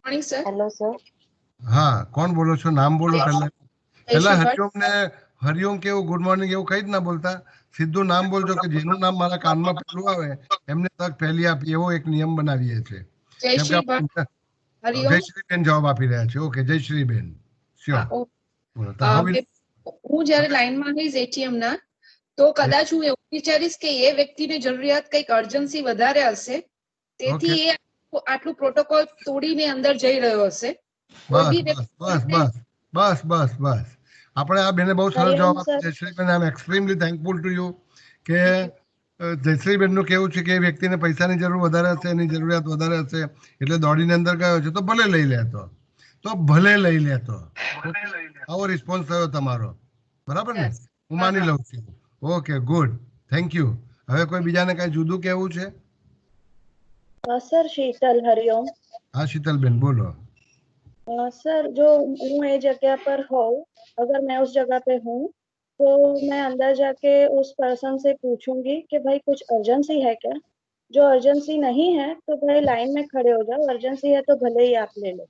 morning sir. Hello sir. હા, કોણ બોલો છો? નામ બોલો પહેલા। પહેલા હરિઓમ ને હરિઓમ કેવું ગુડ મોર્નિંગ એવું કઈ જ ના બોલતા, સીધું નામ બોલજો કે જેનું નામ મારા કાનમાં પેલું આવે એમને તક પહેલી આપી, એવો એક નિયમ બનાવીએ છે। જયશ્રીબેન જવાબ આપી રહ્યા છે। ઓકે, જયશ્રીબેન, શ્યોર, બોલો। તો હવે હું જ્યારે લાઈનમાં આવીશ એટીએમ ના, તો કદાચ હું એવું વિચારીશ કે એ વ્યક્તિને જરૂરિયાત કંઈક અર્જન્સી વધારે હશે, તેથી એ આટલું પ્રોટોકોલ તોડીને અંદર જઈ રહ્યો હશે। બસ આપણે આ બેને બહુ સરસ જવાબ આપ્યો જયશ્રીબેન। આઈ એમ એક્સ્ટ્રીમલી થેન્કફુલ ટુ યુ કે જયશ્રીબેનનું કેવું છે કે એ વ્યક્તિને પૈસાની જરૂર વધારે હશે, એની જરૂરિયાત વધારે હશે એટલે દોડીને અંદર ગયો છે, તો ભલે લઈ લેતો। આવો રિસ્પોન્સ થયો તમારો, બરાબર ને? હું માની લઉં છું। Okay, good, thank you. હવે કોઈ બીજાને કઈ જુદું કેવું છે? સર શીતલ, હરિओम। હા શીતલબેન, બોલો। सर जो हूँ ये जगह पर हूँ, अगर मैं उस जगह पे हूँ तो मैं अंदर जाके उस पर्सन से पूछूंगी कि भाई कुछ अर्जेंसी है क्या। जो अर्जेंसी नहीं है तो भाई लाइन में खड़े हो जाओ, अर्जेंसी है तो भले ही आप ले लो।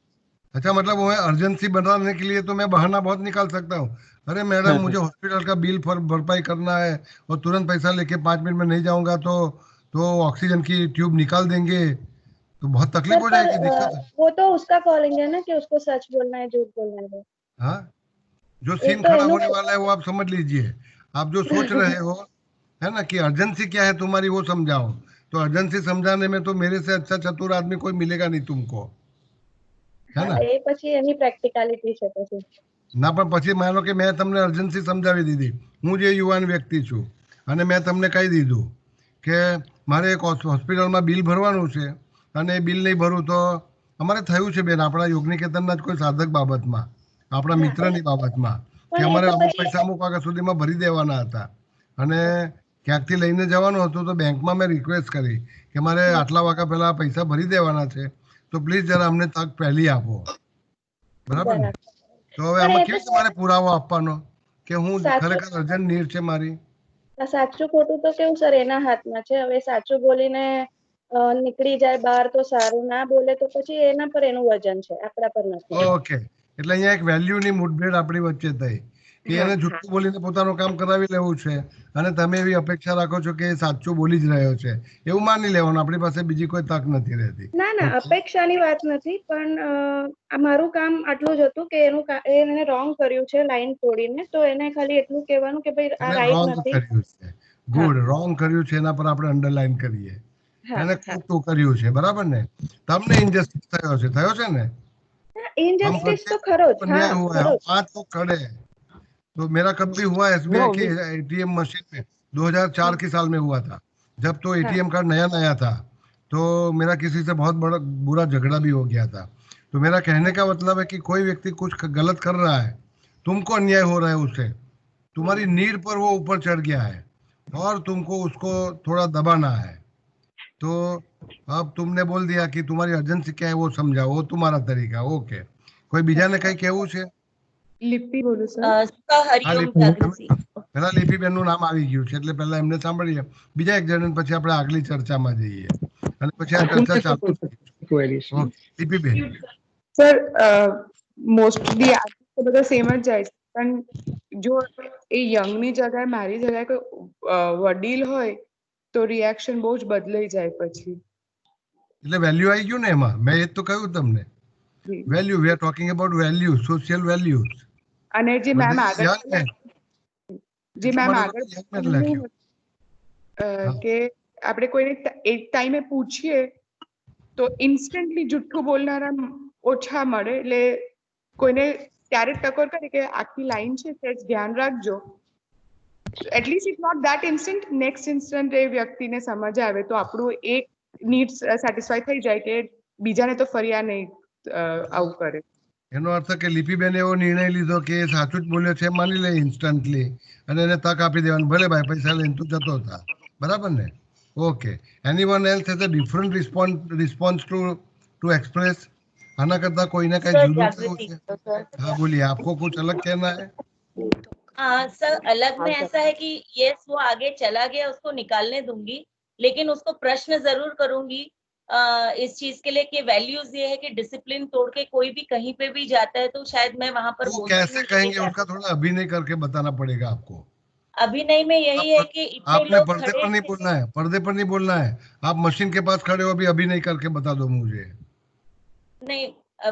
अच्छा, मतलब वो है अर्जेंसी बनाने के लिए तो मैं बहाना बहुत निकाल सकता हूँ। अरे मैडम, मुझे हॉस्पिटल का बिल भरपाई करना है और तुरंत पैसा लेके 5 मिनट में नहीं जाऊंगा तो ऑक्सीजन की ट्यूब निकाल देंगे, तो बहुत तकलीफ हो जाएगी, दिक्कत है। वो तो उसका कॉलिंग है ना कि उसको सच बोलना है झूठ बोलना है। हाँ, जो सीन तो खराब होने वाला है वो आप समझ लीजिए। आप जो सोच रहे हो है ना कि अर्जेंसी क्या है तुम्हारी वो समझाओ, तो अर्जेंसी समझाने में तो मेरे से अच्छा चतुर आदमी कोई मिलेगा नहीं तुमको, है ना? એ પછી એની પ્રેક્ટિકાલિટી છે પછી। ના, પણ પછી માનો કે મેં તમને અર્જન્સી સમજાવી દીધી, હું જે યુવાન વ્યક્તિ છું અને મેં તમને કહી દીધું કે મારે એક હોસ્પિટલમાં બિલ ભરવાનું છે અને એ બિલ નહીં ભરું તો અમારે થયું છે બેન, આપણા યોગનિકેતનના જ કોઈ સાધક બાબતમાં, આપણા મિત્રની બાબતમાં, કે અમારે અમુક પૈસા અમુક વાગ્યા સુધીમાં ભરી દેવાના હતા અને ક્યાંકથી લઈને જવાનું હતું, તો બેંકમાં મેં રિક્વેસ્ટ કરી કે મારે આટલા વાગ્યા પહેલા પૈસા ભરી દેવાના છે, તો પ્લીઝ જરા અમને તક પહેલી આપો, બરાબર ને? તો હવે આમાં કેવી રીતે મારે પુરાવો આપવાનો કે હું ખરેખર અર્જન્ટ નીડ છે મારી? સાચું ખોટું તો કેવું સર એના હાથમાં છે। હવે સાચું બોલીને નીકળી જાય બહાર તો સારું, ના બોલે તો પછી એના પર એનું વજન છે, આપણા પર નથી। ઓકે, એટલે અહીંયા એક વેલ્યુની મુઠભેડ આપણી વચ્ચે થઈ કે એને જૂઠું બોલીને પોતાનું કામ કરાવી લેવું છે અને તમે એવી અપેક્ષા રાખો છો કે એ સાચું બોલી જ રહ્યો છે, એવું માની લેવાનું। આપણી પાસે બીજી કોઈ તક નથી રહેતી। ના ના, અપેક્ષાની વાત નથી, પણ આ મારું કામ આટલું જ હતું કે એને રોંગ કર્યું છે લાઈન તોડીને, તો એને ખાલી એટલું કહેવાનું કે ભાઈ આ રાઈટ રોંગ નથી। કર્યું છે, ગુડ, રોંગ કર્યું છે એના પર આપણે અંડરલાઈન કરીએ, એને ખોટું કર્યું છે, બરાબર ને? તમને ઇનજસ્ટિસ થયો છે ને? इनजस्टिस तो खरो अन्याय हुआ है, 5 लोग खड़े हैं। तो मेरा कब भी हुआ एसबीआई की एटीएम मशीन में 2004 के साल में हुआ था, जब तो एटीएम कार्ड नया नया था, तो मेरा किसी से बहुत बड़ा बुरा झगड़ा भी हो गया था। तो मेरा कहने का मतलब है कि कोई व्यक्ति कुछ गलत कर रहा है, तुमको अन्याय हो रहा है उससे, तुम्हारी नीड पर वो ऊपर चढ़ गया है और तुमको उसको थोड़ा दबाना है, तो अब तुमने बोल दिया कि तुम्हारी अर्जेंसी क्या है वो समझाओ, वो तुम्हारा तरीका, ओके। कोई बीजा ने कई केवू છે? લિપિ બોલું સર હા, હરિઓમ લિપિ. જાગૃતિ. પહેલા લિપિબેનનું નામ આવી ગયું છે એટલે પહેલા એમને સાંભળીએ, બીજા એક જણ પછી આપણે આગલી ચર્ચામાં જઈએ અને પછી આ ચર્ચા ચાલુ રાખીએ. ઓકે, લિપિબેન. સર મોસ્ટલી આ તો બધા સેમ જ જાય છે પણ જો એ યંગની જગ્યાએ મારી જગ્યાએ કોઈ વડીલ હોય તો રિએક્શન બહુ જ બદલાઈ જાય પછી. એટલે વેલ્યુ આવી ગયું ને એમાં, મેં એ જ તો કહ્યું તમને. જી. Value, we are talking about value, social values. અને જે મેમ આગળ જે એટલા મેમ માટે આગળ તો young man લખ્યું. હા. કે આપણે કોઈને એક ટાઈમે પૂછીએ તો ઇન્સ્ટન્ટલી જુઠ્ઠું બોલનારા ઓછા મળે એટલે કોઈને ત્યારે ટકોર કરે કે આખી લાઈન છે તે ધ્યાન રાખજો, at least it not that instant, next instant એ વ્યક્તિને સમજ આવે તો આપણું એક નીડ સેટિસ્ફાઈ થઈ જાય કે બીજાને તો ફરી આ નહીં આવું કરે. એનો અર્થ કે લિપિબેન એવો નિર્ણય લીધો કે એ સાચું જ બોલ્યો છે માની લે ઇન્સ્ટન્ટલી અને એને તક આપી દેવાની, ભલે ભાઈ પૈસા લઈને તું જતો હતા, બરાબર ને? Okay. Anyone else has a different response to express? આના કરતા કોઈને કઈ सर જુદું થયું जागृति છે? तो सर हाँ बोलिए, आपको कुछ अलग कहना है? सर अलग में ऐसा है कि यस वो आगे चला गया, उसको निकालने दूंगी, लेकिन उसको प्रश्न जरूर करूंगी इस चीज के लिए कि वैल्यूज ये है कि डिसिप्लिन तोड़ के कोई भी कहीं पे भी जाता है तो शायद मैं वहां पर वो बोलती कैसे हूँ, कहेंगे लेकिन उसका थोड़ा अभिनय करके बताना पड़ेगा आपको. अभिनय में यही है कि इतने आपने लोग पर्दे खड़े पर नहीं हैं, बोलना है, पर्दे पर नहीं बोलना है. आप मशीन के पास खड़े हो, अभी अभिनय करके बता दो मुझे. नहीं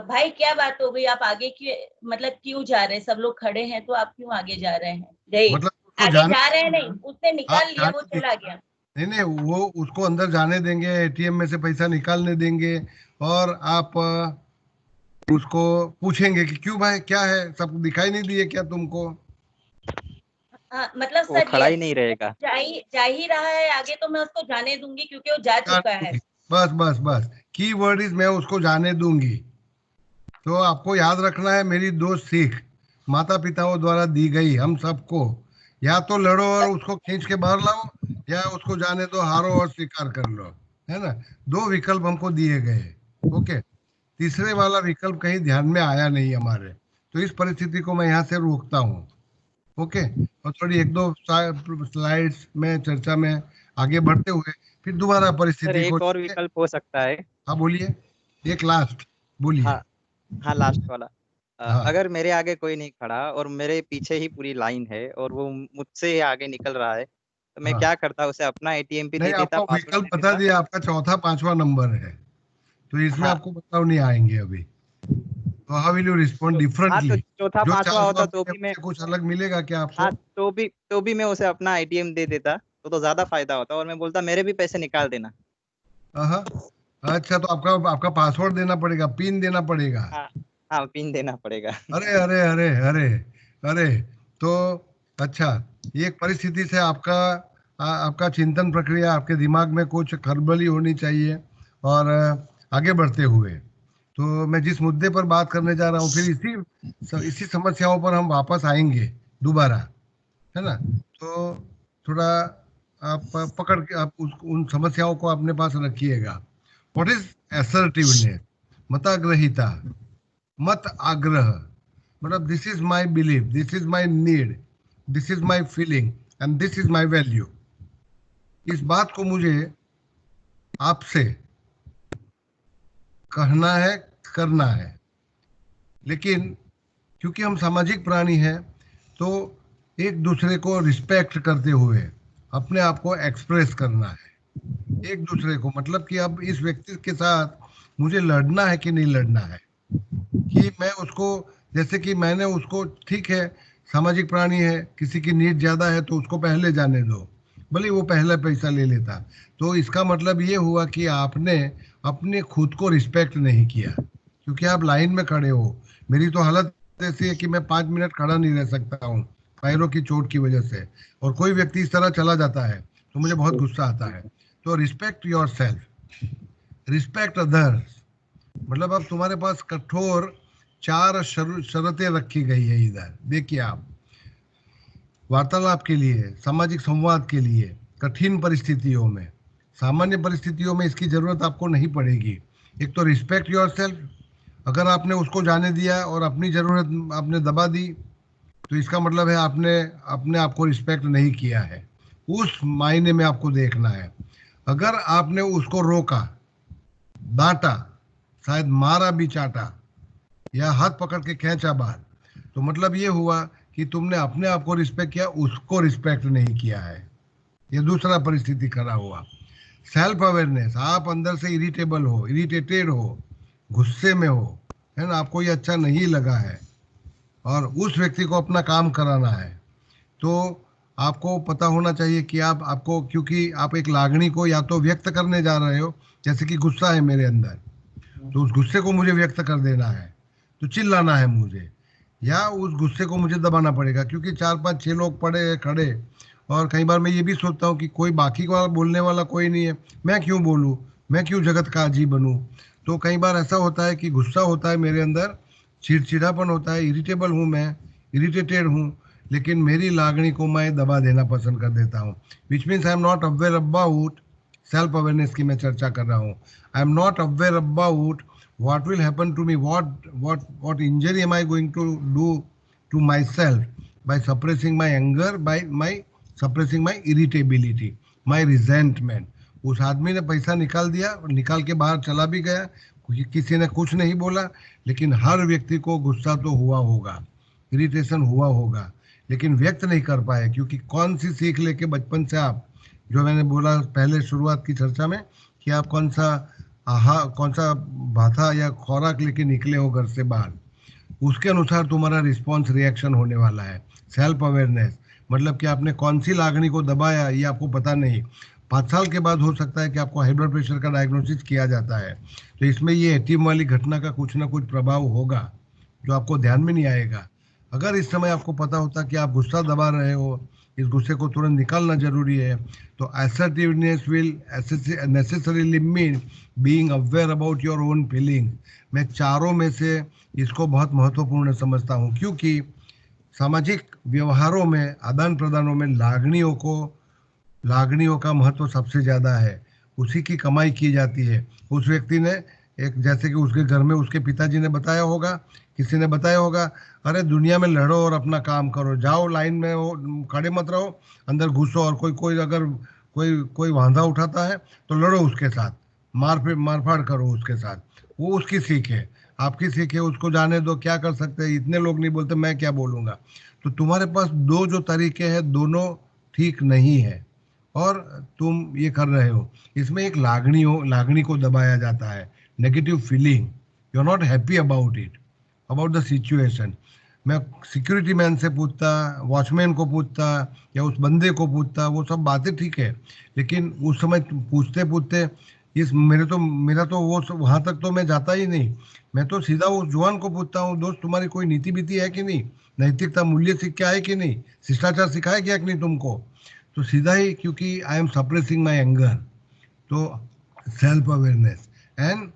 भाई क्या बात हो गई, आप आगे क्यों, मतलब क्यों जा रहे हैं, सब लोग खड़े हैं तो आप क्यों आगे जा रहे हैं? गए मतलब उसको आगे जाने जा रहे हैं नहीं, उसने निकाल लिया, वो जाने चला गया. नहीं, वो उसको अंदर जाने देंगे, एटीएम में से पैसा निकालने देंगे और आप उसको पूछेंगे कि क्यों भाई क्या है, सब दिखाई नहीं दिए क्या तुमको? हाँ, मतलब वो सर खड़ा ही ये नहीं रहेगा. जा ही रहा है आगे तो मैं उसको जाने दूंगी क्योंकि वो जा चुका है. बस बस बस, की वर्ड इज मैं उसको जाने दूंगी. तो आपको याद रखना है मेरी दो सीख माता पिताओं द्वारा दी गई हम सबको, या तो लड़ो और उसको खींच के बाहर लाओ, या उसको जाने दो, हारो और स्वीकार कर लो, है ना? दो विकल्प हमको दिए गए. ओके. तीसरे वाला विकल्प कहीं ध्यान में आया नहीं हमारे, तो इस परिस्थिति को मैं यहाँ से रोकता हूँ. ओके. और थोड़ी एक दो स्लाइड्स में चर्चा में आगे बढ़ते हुए फिर दोबारा सर परिस्थिति एक को. और विकल्प हो सकता है. हाँ बोलिए, एक लास्ट बोलिए. हाँ हाँ, लास्ट वाला. हाँ. अगर मेरे आगे कोई नहीं खड़ा और मेरे पीछे ही पूरी लाइन है और वो मुझसे आगे निकल रहा है तो मैं हाँ. क्या करता, उसे अपना एटीएम भी नहीं, दे देता, आपको पासवर्ड विकल्प दे बता देता. दिया, आपका चौथा पांचवा नंबर है, तो इसमें हाँ. आपको बदलाव नहीं आएंगे अभी. तो हाउ विल यू रिस्पॉन्ड हाँ तो डिफरेंटली? चौथा जो पांचवा चार होता सौ तो भी मैं, कुछ अलग मिलेगा क्या आपको? हाँ तो भी मैं उसे अपना एटीएम दे देता तो ज्यादा फायदा होता और मैं बोलता मेरे भी पैसे निकाल देना. हाँ. अच्छा, तो आपका पासवर्ड देना पड़ेगा, पिन देना पड़ेगा. हाँ हाँ, पिन देना पड़ेगा. अरे अरे अरे अरे अरे. तो अच्छा, ये एक परिस्थिति से आपका चिंतन प्रक्रिया, आपके दिमाग में कुछ खलबली होनी चाहिए. और आगे बढ़ते हुए तो मैं जिस मुद्दे पर बात करने जा रहा हूँ, फिर इसी समस्याओं पर हम वापस आएंगे दोबारा, है ना? तो थोड़ा आप पकड़ के आप उन समस्याओं को अपने पास रखिएगा. What is assertiveness? मताग्रहिता, मत आग्रह, मतलब this is my belief, this is my need, this is my feeling and this is my value. इस बात को मुझे आपसे कहना है, करना है, लेकिन क्योंकि हम सामाजिक प्राणी हैं तो एक दूसरे को रिस्पेक्ट करते हुए अपने आप को एक्सप्रेस करना है एक दूसरे को. मतलब कि अब इस व्यक्ति के साथ मुझे लड़ना है कि नहीं लड़ना है, कि मैं उसको, जैसे कि मैंने उसको, ठीक है सामाजिक प्राणी है, किसी की नीड ज्यादा है तो उसको पहले जाने दो, भले वो पहले पैसा ले लेता. तो इसका मतलब ये हुआ कि आपने अपने खुद को रिस्पेक्ट नहीं किया, क्योंकि आप लाइन में खड़े हो. मेरी तो हालत ऐसी है कि मैं 5 मिनट खड़ा नहीं रह सकता हूँ पैरों की चोट की वजह से, और कोई व्यक्ति इस तरह चला जाता है तो मुझे बहुत गुस्सा आता है. तो respect your self, respect others. मतलब अब तुम्हारे पास कठोर 4 शर्तें रखी गई है इधर. देखिए, आप वार्तालाप के लिए, सामाजिक संवाद के लिए, कठिन परिस्थितियों में सामान्य परिस्थितियों में इसकी जरूरत आपको नहीं पड़ेगी। एक तो रिस्पेक्ट योरसेल्फ, अगर आपने उसको जाने दिया और अपनी जरूरत आपने दबा दी तो इसका मतलब है आपने अपने आप को रिस्पेक्ट नहीं किया है। उस मायने में आपको देखना है। अगर आपने उसको रोका, डांटा, शायद मारा भी, चाटा या हाथ पकड़ के खींचा बाहर, तो मतलब ये हुआ कि तुमने अपने आप को रिस्पेक्ट किया, उसको रिस्पेक्ट नहीं किया है। ये दूसरा परिस्थिति खड़ा हुआ। सेल्फ अवेयरनेस, आप अंदर से इरिटेबल हो, इरिटेटेड हो, गुस्से में हो, है ना, आपको ये अच्छा नहीं लगा है और उस व्यक्ति को अपना काम कराना है, तो आपको पता होना चाहिए कि आपको, क्योंकि आप एक लागणी को या तो व्यक्त करने जा रहे हो, जैसे कि गुस्सा है मेरे अंदर, तो उस गुस्से को मुझे व्यक्त कर देना है, तो चिल्लाना है मुझे, या उस गुस्से को मुझे दबाना पड़ेगा, क्योंकि 4-5-6 लोग पड़े खड़े, और कई बार मैं ये भी सोचता हूँ कि कोई बाकी का बोलने वाला कोई नहीं है, मैं क्यों बोलूँ, मैं क्यों जगत का अजीब बनूँ। तो कई बार ऐसा होता है कि गुस्सा होता है मेरे अंदर, चिड़चिड़ापन होता है, इरिटेबल हूँ मैं, इरिटेटेड हूँ, लेकिन मेरी लागणी को मैं दबा देना पसंद कर देता हूँ। Which means I am not aware about, self awareness की मैं चर्चा कर रहा हूँ, I am not aware about what will happen to me, what injury am I going to do to myself by suppressing my anger, by suppressing my irritability, my resentment. उस आदमी ने पैसा निकाल दिया, निकाल के बाहर चला भी गया, किसी ने कुछ नहीं बोला, लेकिन हर व्यक्ति को गुस्सा तो हुआ होगा, इरिटेशन हुआ होगा, लेकिन व्यक्त नहीं कर पाए, क्योंकि कौन सी सीख लेके बचपन से आप, जो मैंने बोला पहले शुरुआत की चर्चा में, कि आप कौन सा भाथा या खुराक लेके निकले हो घर से बाहर, उसके अनुसार तुम्हारा रिस्पॉन्स, रिएक्शन होने वाला है। सेल्फ अवेयरनेस मतलब कि आपने कौन सी लागणी को दबाया ये आपको पता नहीं। 5 साल के बाद हो सकता है कि आपको हाई ब्लड प्रेशर का डायग्नोसिस किया जाता है, तो इसमें ये एटीएम वाली घटना का कुछ ना कुछ प्रभाव होगा जो आपको ध्यान में नहीं आएगा। अगर इस समय आपको पता होता कि आप गुस्सा दबा रहे हो, इस गुस्से को तुरंत निकालना जरूरी है, तो assertiveness will necessarily mean being aware about your own feelings। मैं चारों में से इसको बहुत महत्वपूर्ण समझता हूँ, क्योंकि सामाजिक व्यवहारों में, आदान प्रदानों में लागणियों का महत्व सबसे ज़्यादा है, उसी की कमाई की जाती है। उस व्यक्ति ने एक, जैसे कि उसके घर में उसके पिताजी ने बताया होगा, किसी ने बताया होगा, अरे दुनिया में लड़ो और अपना काम करो, जाओ लाइन में हो, खड़े मत रहो, अंदर घुसो, और कोई अगर कोई वांधा उठाता है तो लड़ो उसके साथ, मारफाड़ करो उसके साथ। वो उसकी सीख है, आपकी सीख है, उसको जाने दो, क्या कर सकते हैं, इतने लोग नहीं बोलते, मैं क्या बोलूँगा। तो तुम्हारे पास दो जो तरीके हैं, दोनों ठीक नहीं है और तुम ये कर रहे हो। इसमें एक लागणी को दबाया जाता है, negative feeling, you are not happy about it, about the situation. मैं सिक्योरिटी मैन से पूछता, वॉचमैन को पूछता, या उस बंदे को पूछता, वो सब बातें ठीक है, लेकिन उस समय पूछते पूछते मेरा तो वो वहाँ तक तो मैं जाता ही नहीं। मैं तो सीधा उस जवान को पूछता हूँ, दोस्त तुम्हारी कोई नीति बीती है कि नहीं, नैतिकता मूल्य शिक्षा है कि नहीं, शिष्टाचार सिखाया क्या कि नहीं तुमको, तो सीधा ही, क्योंकि I am suppressing my anger. तो self awareness and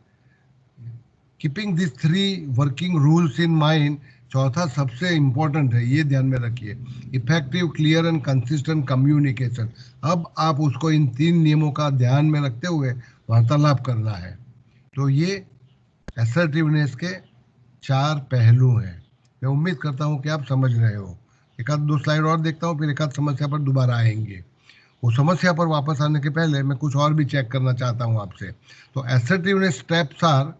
keeping this 3 working rules in mind, चौथा सबसे इंपॉर्टेंट है, ये ध्यान में रखिए, effective, clear and consistent communication. अब आप उसको इन 3 नियमों का ध्यान में रखते हुए वार्तालाप करना है। तो ये असर्टिवनेस के 4 पहलू हैं। मैं उम्मीद करता हूँ कि आप समझ रहे हो। एक आध 2 स्लाइड और देखता हूँ, फिर एक आध समस्या पर दोबारा आएंगे। वो समस्या पर वापस आने के पहले मैं कुछ और भी चेक करना चाहता हूँ आपसे। तो असर्टिवनेस स्टेप्स आर,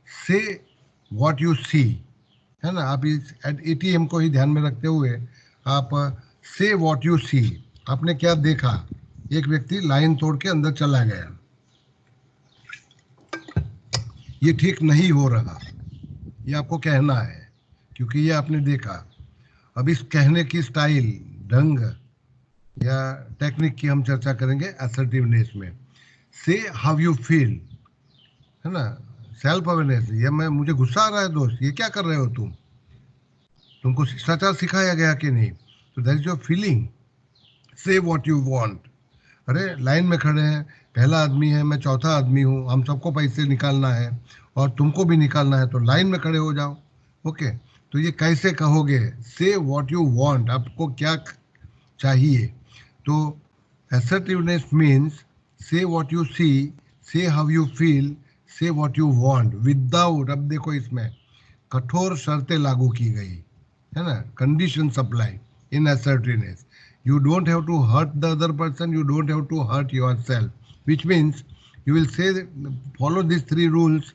से व्हाट यू सी, है ना, आप इस एटीएम को ही ध्यान में रखते हुए आप से व्हाट यू सी, आपने क्या देखा। एक व्यक्ति लाइन तोड़ के अंदर चला गया, ये ठीक नहीं हो रहा, ये आपको कहना है, क्योंकि ये आपने देखा। अब इस कहने की स्टाइल, ढंग या टेक्निक की हम चर्चा करेंगे असर्टिवनेस में। से हाउ यू फील, है ना, सेल्फ अवेयरनेस, ये मुझे गुस्सा आ रहा है दोस्त, ये क्या कर रहे हो तुमको शिष्टाचार सिखाया गया कि नहीं, तो दैट इज योर फीलिंग। से व्हाट यू वांट, अरे लाइन में खड़े हैं, पहला आदमी है, मैं चौथा आदमी हूँ, हम सबको पैसे निकालना है और तुमको भी निकालना है, तो लाइन में खड़े हो जाओ। ओके, तो ये कैसे कहोगे, से व्हाट यू वांट, आपको क्या चाहिए। तो assertiveness means say what you see, say how you feel, say what you want without, अब देखो इसमें कठोर शर्तें लागू की गई है ना, conditions apply in assertiveness. You don't have to hurt the other person, you don't have to hurt yourself, which means you will say follow these 3 rules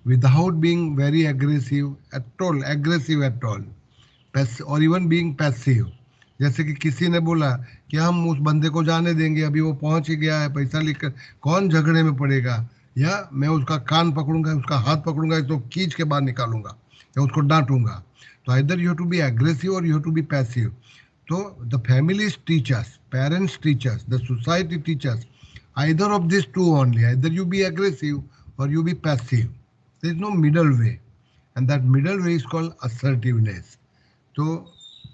without being very aggressive at all, or even being passive. जैसे कि किसी ने बोला कि हम उस बंदे को जाने देंगे, अभी वो पहुंच ही गया है, पैसा लेकर कौन झगड़े में पड़ेगा, या मैं उसका कान पकड़ूंगा, उसका हाथ पकड़ूंगा, तो खींच के बाहर निकालूंगा या उसको डांटूंगा. तो either you have to be aggressive or you have to be passive. So the families teach us, parents teach us, the society teaches either of these two only. Either you be aggressive or you be passive. There is no middle way, and that middle way is called assertiveness. तो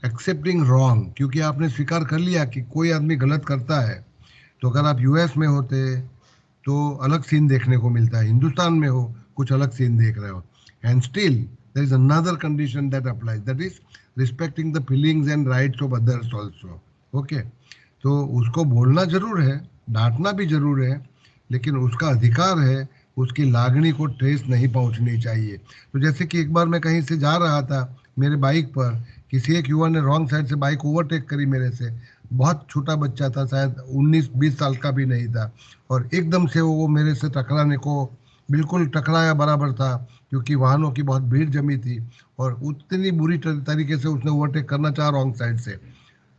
accepting wrong, क्योंकि आपने स्वीकार कर लिया कि कोई आदमी गलत करता है. तो अगर आप यूएस में होते तो अलग सीन देखने को मिलता है, हिंदुस्तान में हो कुछ अलग सीन देख रहे हो. And still there is another condition that applies, that is respecting the feelings and rights of others also. Okay, तो उसको बोलना जरूर है, डांटना भी जरूर है, लेकिन उसका अधिकार है, उसकी लागणी को ठेस नहीं पहुंचनी चाहिए. तो जैसे कि एक बार मैं कहीं से जा रहा था मेरे बाइक पर, किसी एक युवा ने रॉन्ग साइड से बाइक ओवरटेक करी मेरे से. बहुत छोटा बच्चा था, शायद 19-20 साल का भी नहीं था, और एकदम से वो मेरे से टकराने को बिल्कुल टकराया बराबर था, क्योंकि वाहनों की बहुत भीड़ जमी थी, और उतनी बुरी तरीके से उसने ओवरटेक करना चाहा रॉन्ग साइड से,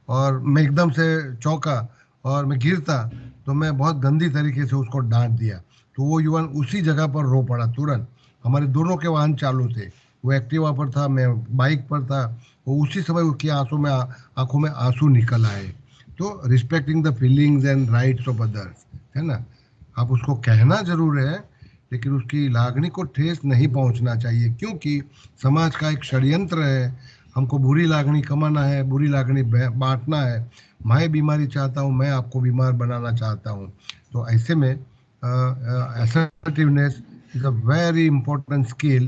और मैं एकदम से चौंका और मैं गिरता तो मैं बहुत गंदी तरीके से उसको डांट दिया. तो वो युवा उसी जगह पर रो पड़ा तुरंत. हमारे दोनों के वाहन चालू थे, वो एक्टिवा पर था, मैं बाइक पर था. वो उसी समय उसकी आंखों में आंसू निकल आए. तो respecting the feelings and rights of others, है ना, आप उसको कहना जरूर है, लेकिन उसकी लागणी को ठेस नहीं पहुंचना चाहिए, क्योंकि समाज का एक षड्यंत्र है, हमको बुरी लागणी कमाना है, बुरी लागणी बांटना है. मैं बीमारी चाहता हूँ, मैं आपको बीमार बनाना चाहता हूँ. तो ऐसे में assertiveness is a very important skill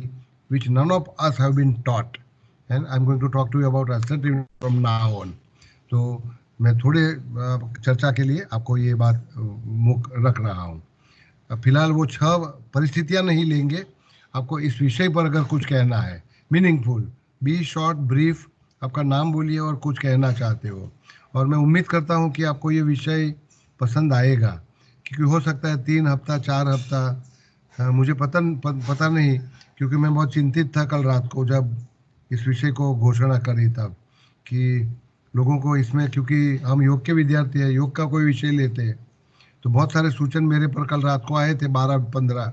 which none of us have been taught, and I'm going to talk to you about assertiveness from now on. तो मैं थोड़े चर्चा के लिए आपको ये बात मुख रख रहा हूँ. फिलहाल वो 6 परिस्थितियाँ नहीं लेंगे, आपको इस विषय पर अगर कुछ कहना है मीनिंगफुल, बी शॉर्ट ब्रीफ, आपका नाम बोलिए और कुछ कहना चाहते हो. और मैं उम्मीद करता हूँ कि आपको ये विषय पसंद आएगा, क्योंकि हो सकता है 3 हफ्ता 4 हफ्ता, मुझे पता नहीं, क्योंकि मैं बहुत चिंतित था कल रात को जब इस विषय को घोषणा करी तब, कि लोगों को इसमें, क्योंकि हम योग के विद्यार्थी हैं, योग का कोई विषय लेते हैं, तो बहुत सारे सूचन मेरे पर कल रात को आए थे 12-15,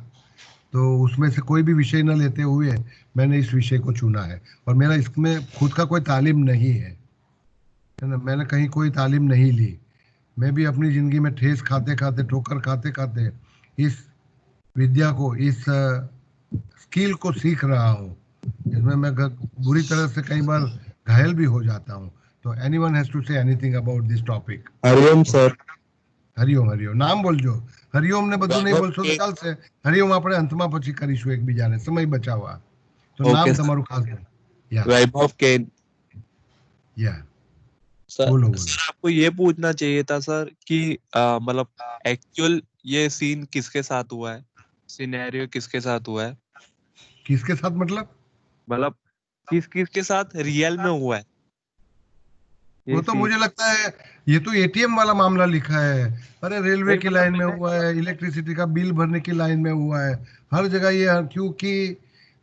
तो उसमें से कोई भी विषय न लेते हुए मैंने इस विषय को चुना है. और मेरा इसमें खुद का कोई तालीम नहीं है ना, मैंने कहीं कोई तालीम नहीं ली. मैं भी अपनी ज़िंदगी में ठेस खाते खाते, ठोकर खाते खाते इस विद्या को, इस स्किल को सीख रहा हूँ, जिसमें मैं बुरी तरह से कई बार घायल भी हो जाता हूँ. तो anyone has to say anything about this topic? Hari Om sir. Hari Om. Hari Om નામ બોલજો. હરિઓમ ને બધું નહીં બોલશો તો ચાલશે. હરિઓમ આપણે અંતમાં પછી કરીશું એકબીજાને, સમય બચાવવા. તો નામ તમારું ખાસ બોલો. યા वैभव केन. યા सर, बोलो बोलो. सर आपको ये पूछना चाहिए था सर कि मतलब एक्चुअल ये सीन किसके साथ हुआ है, सिनेरियो किसके साथ हुआ है, किसके साथ मतलब किसके साथ रियल में हुआ है. वो तो मुझे लगता है ये तो एटीएम वाला मामला लिखा है. अरे रेलवे की लाइन में हुआ है, इलेक्ट्रिसिटी का बिल भरने की लाइन में हुआ है, हर जगह ये. क्योंकि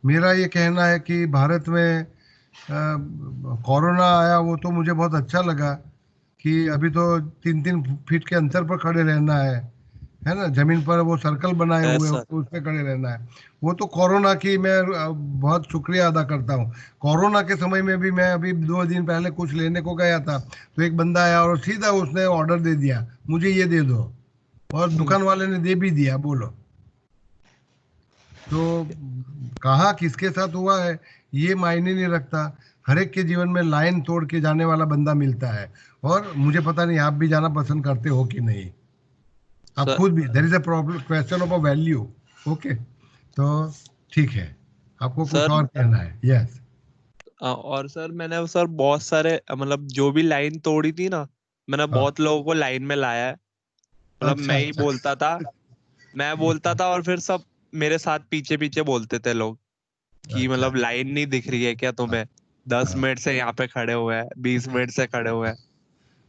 मेरा ये कहना है कि भारत में कोरोना आया, वो तो मुझे बहुत अच्छा लगा कि अभी तो 3-3 फीट के अंतर पर खड़े रहना है ना, जमीन पर वो सर्कल बनाए हुए हैं, उस पे खड़े रहना है. वो तो कोरोना की मैं बहुत शुक्रिया अदा करता हूँ. कोरोना के समय में भी मैं अभी 2 दिन पहले कुछ लेने को गया था, तो एक बंदा आया और सीधा उसने ऑर्डर दे दिया, मुझे ये दे दो, और दुकान वाले ने दे भी दिया. बोलो, तो कहाँ किसके साथ हुआ है ये मायने नहीं रखता. हर एक के जीवन में लाइन तोड़ के जाने वाला बंदा मिलता है, और मुझे पता नहीं आप भी जाना पसंद करते हो कि नहीं. आप खुद भी, there is a problem, question of a value. Okay, तो ठीक है, आपको कुछ और कहना है? यस. और सर मैंने सर बहुत सारे मतलब जो भी लाइन तोड़ी थी ना, मैंने बहुत लोगों को लाइन में लाया है. मतलब अच्छा, मैं ही अच्छा। बोलता था, मैं बोलता था और फिर सब मेरे साथ पीछे पीछे बोलते थे लोग कि अच्छा। मतलब लाइन नहीं दिख रही है क्या तुम्हें? 10 हाँ। मिनट से यहाँ पे खड़े हुए हैं, 20 मिनट से खड़े हुए हैं,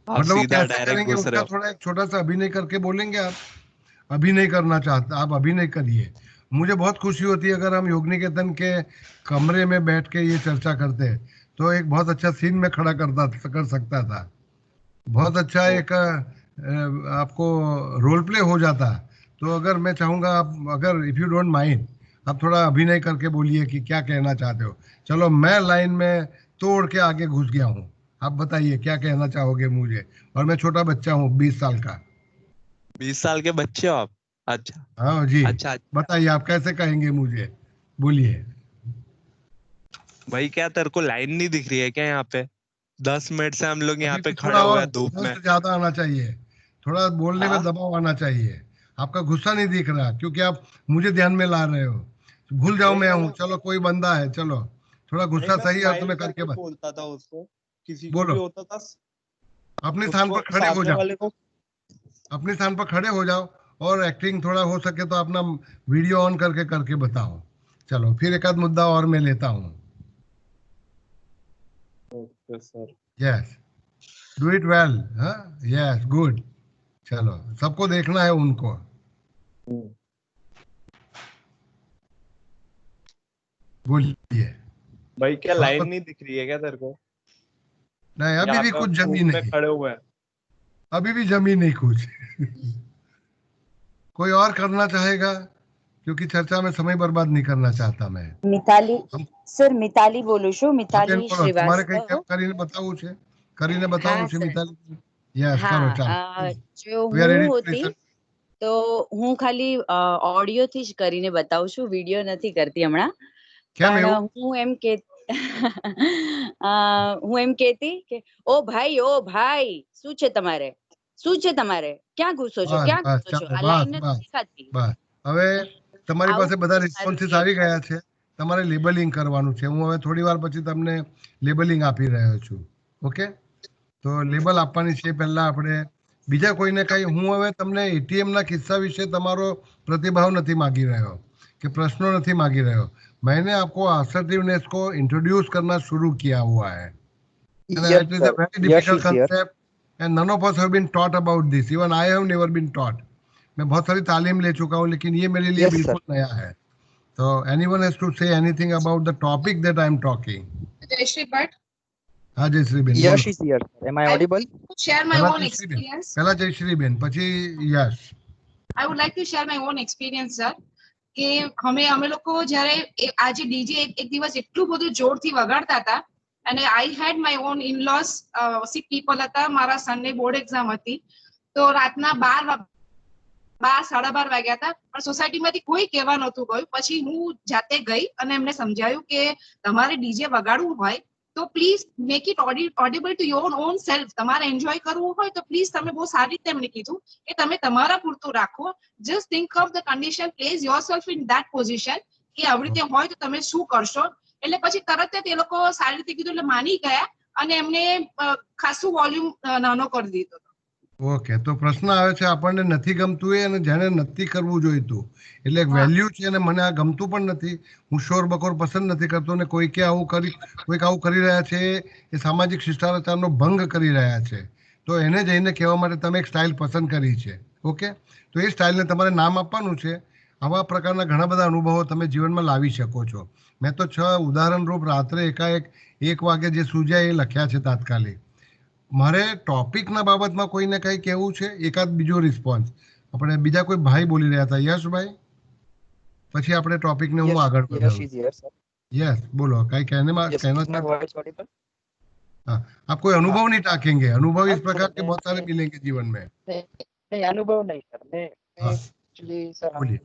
आप मतलब वो सीधा कैसे डायरेक्ट करेंगे घुस रहे उसका हो। थोड़ा एक छोटा सा अभिनय करके बोलेंगे आप? अभिनय करना चाहते आप, अभिनय करिए। मुझे बहुत खुशी होती है अगर हम योग निकेतन के कमरे में बैठ के ये चर्चा करते हैं, तो एक बहुत अच्छा सीन में खड़ा कर सकता था। बहुत अच्छा एक आपको रोल प्ले हो जाता। तो अगर मैं चाहूंगा आप, अगर इफ यू डोंट माइंड, आप थोड़ा अभिनय करके बोलिए कि क्या कहना चाहते हो। चलो मैं लाइन में तोड़ के आगे घुस गया हूँ, आप बताइए क्या कहना चाहोगे मुझे। और मैं छोटा बच्चा हूँ 20 साल का। 20 साल के बच्चे हो आप? अच्छा हाँ जी, अच्छा। बताइए आप कैसे कहेंगे मुझे, बोलिए। भाई क्या तेरे को लाइन नहीं दिख रही है क्या यहाँ पे? 10 मिनट से हम लोग यहाँ अभी पे भी खड़े थोड़ा हुए और हैं धूप में। जोश ज्यादा आना चाहिए, थोड़ा बोलने में हाँ दबाव आना चाहिए। आपका गुस्सा नहीं दिख रहा क्योंकि आप मुझे ध्यान में ला रहे हो। भूल जाओ नहीं मैं हूँ, मतलब, चलो कोई बंदा है, चलो थोड़ा नहीं गुस्सा मैं सही है और स्माइल तुम्हें करके करके बस बोलता था उसको, किसी को भी बोलो। होता था अपने स्थान पर उसको, खड़े हो सामने जाओ, वाले को। अपने स्थान पर खड़े हो जाओ। और एक्टिंग थोड़ा हो सके तो अपना वीडियो ऑन करके करके बताओ। चलो फिर एक आध मुद्दा और मैं लेता हूँ। Okay sir. Yes, do it well. हाँ, यस, गुड। चलो, सबको देखना है उनको। बोलिए। भाई क्या हाँ, लाइन नहीं दिख रही है क्या तेरे को? नहीं अभी यहाँ भी पे कुछ हम जमी धूप में नहीं, खड़े हुए हैं। अभी भी जमी नहीं कुछ। कोई और करना चाहेगा? क्योंकि चर्चा में समय बर्बाद नहीं करना चाहता मैं। मिताली हम सर, मिताली बोलू છું, हाँ बेन मिताली बोलो, तुम्हारे कहीं क्या श्रीवास्तव। કરીને बताવું છે? કરીને बताવું હા છે સર, મિતાલી? યસ, કરો હા ચાલો, જો વી આર હું રેડી ટુ હતી લિસન. તો હું ખાલી ઓડિયો થી જ કરીને બતાવું છું, વિડિયો નથી કરતી હમણાં. કેમ પણ એવું? હું એમ કે હું એમ કહેતી કે ઓ ભાઈ શું છે તમારે, શું છે તમારે, ક્યાં ઘૂસો છો, બસ ક્યાં બસ ઘૂસો છો, ચાલો, આ બસ લાઈન નથી બસ દેખાતી. બસ. હવે તમારી આવું પાસે બધા તો સારું રિસ્પોન્સીસ કહે આવી છે. ગયા છે. તમારે લેબલિંગ કરવાનું છે. હું હવે થોડી વાર પછી તમને લેબલિંગ આપી રહ્યો છું. ઓકે, તો લેબલ આપવાની છે પહેલા આપણે. બીજા કોઈને કઈ, હું હવે તમને એટીએમ ના કિસ્સા વિશે તમારો प्रतिभाव नहीं मांगी रहो कि प्रश्नों नहीं मांगी रहो। मैंने आपको असर्टिवनेस को इंट्रोड्यूस करना शुरू किया हुआ है। And Yes, it is a sir. very Yes, difficult is here. concept and none of us have been taught about this. Even I have never been taught. मैं बहुत सारी तालीम ले चुका हूँ लेकिन ये मेरे लिए Yes, sir. बिल्कुल नया है। So anyone has to say anything about the topic that I am talking? Jayashree Bhatt. हाँ जयश्री बेन Yes, बोलो। is here. Am I I would audible? like to share my पहला own जयश्री बेन, experience. पहला Jayashree Ben, પછી यश। I would like to share my own experience, sir. કે અમે લોકો જ્યારે આજે ડીજે એક દિવસ એટલું બધું જોરથી વગાડતા હતા અને I had my own in-laws, sick people હતા, મારા સનને બોર્ડ એક્ઝામ હતી, તો રાતના 12 વાગ્યા હતા, પણ સોસાયટીમાંથી કોઈ કહેવા નહોતું ગયું. પછી હું જાતે ગઈ અને એમને સમજાયું કે તમારે ડીજે વગાડવું હોય તો please make it audible to your own self. તમારે એન્જોય કરવું હોય તો પ્લીઝ તમે બહુ સારી રીતે એમને કીધું કે તમે તમારા પૂરતું રાખો. Just think of the condition, place yourself in that position કે આવી રીતે હોય તો તમે શું કરશો. એટલે પછી તરત જ એ લોકો સારી રીતે કીધું એટલે માની ગયા અને એમને ખાસું વોલ્યુમ નાનો કરી દીધો. ઓકે, તો પ્રશ્ન આવે છે આપણને નથી ગમતું એ અને જેને નથી કરવું જોઈતું, એટલે એક વેલ્યુ છે અને મને આ ગમતું પણ નથી, હું શોર બકોર પસંદ નથી કરતો ને કોઈક આવું કરી રહ્યા છે એ સામાજિક શિષ્ટાચારનો ભંગ કરી રહ્યા છે, તો એને જઈને કહેવા માટે તમે એક સ્ટાઇલ પસંદ કરી છે. ઓકે, તો એ સ્ટાઇલને તમારે નામ આપવાનું છે. આવા પ્રકારના ઘણા બધા અનુભવો તમે જીવનમાં લાવી શકો છો. મેં તો 6 ઉદાહરણ રૂપ રાત્રે એકાએક 1 વાગે જે સૂજ્યા એ લખ્યા છે તાત્કાલિક. મારે ટોપિકના બાબતમાં કોઈને કંઈ કહેવું છે? એકાદ બીજો રિસ્પોન્સ આપણે બીજા કોઈ ભાઈ બોલી રહ્યા હતા, યશભાઈ, પછી આપણે ટોપિકને હું Yes, આગળ yes, વધારું. is here, sir. यस, बोलो, कहीं कहना Yes, कहना is my चाहते? voice audible? हाँ, आप कोई हाँ, अनुभव नहीं टाकेंगे? अनुभव हाँ इस प्रकार के बहुत सारे मैं मिलेंगे जीवन में। नहीं अनुभव नहीं सर, मैं हाँ, एक्चुअली सर हम बोलिए।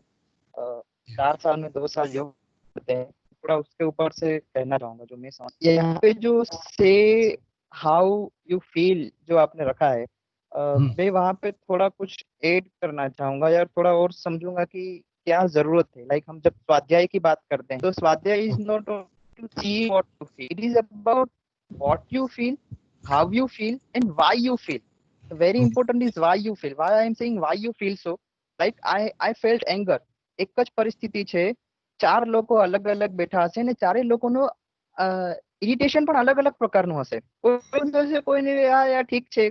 4 साल में 2 साल योग करते हैं, थोड़ा उसके ऊपर से कहना चाहूंगा जो मैं समझ ये यहाँ पे जो से हाउ यू फील जो आपने रखा है, मैं वहाँ पे थोड़ा कुछ ऐड करना चाहूंगा या थोड़ा और समझूंगा कि क्या जरूरत है. लाइक हम जब स्वाध्याय की बात करते हैं तो स्वाध्याय is not to see what you feel, it is about what you feel, how you feel and why you feel. very important is why you feel. Why I am saying why you feel so. Like I felt anger. એક જ પરિસ્થિતિ છે, ચાર લોકો અલગ અલગ બેઠા હશે ને ચારે લોકોનો ઇરિટેશન પણ અલગ અલગ પ્રકારનું હશે. કોઈને યાર ઠીક છે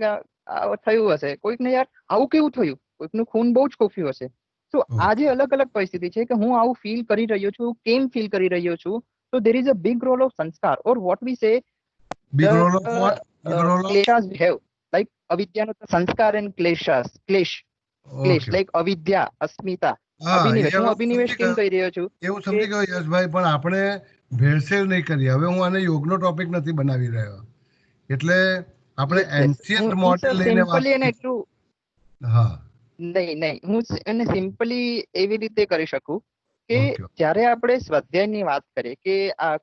થયું હશે, કોઈકને યાર આવું કેવું થયું, કોઈકનું ખૂન બહુ જ કોફ્યું હશે. તો આજે અલગ અલગ પરિસ્થિતિ છે કે હું આવું ફીલ કરી રહ્યો છું, કેમ ફીલ કરી રહ્યો છું. So there is a big role of sanskar, or what we say, Big role of what? Big role of? Kleshas we have, like avidya sanskar and klesh, Okay. like avidya, asmita, હા, અભિનિવેશ. એ હું હું અભિનિવેશ સમજી કેમ ગયો. કહી રહ્યો છું એવું સમજી ગયો યશભાઈ, પણ આપણે ભેળસેળ નહીં કરીએ. હવે હું આને યોગનો ટોપિક નથી બનાવી રહ્યો, એટલે આપણે એન્શિયન્ટ મોડેલ લઈને વાત સિમ્પલી અને એટલું હા નહીં હું એને સિમ્પલી એવી રીતે કરી શકું કે ઓકે જ્યારે આપણે સ્વાધ્યાયની વાત કરીએ કે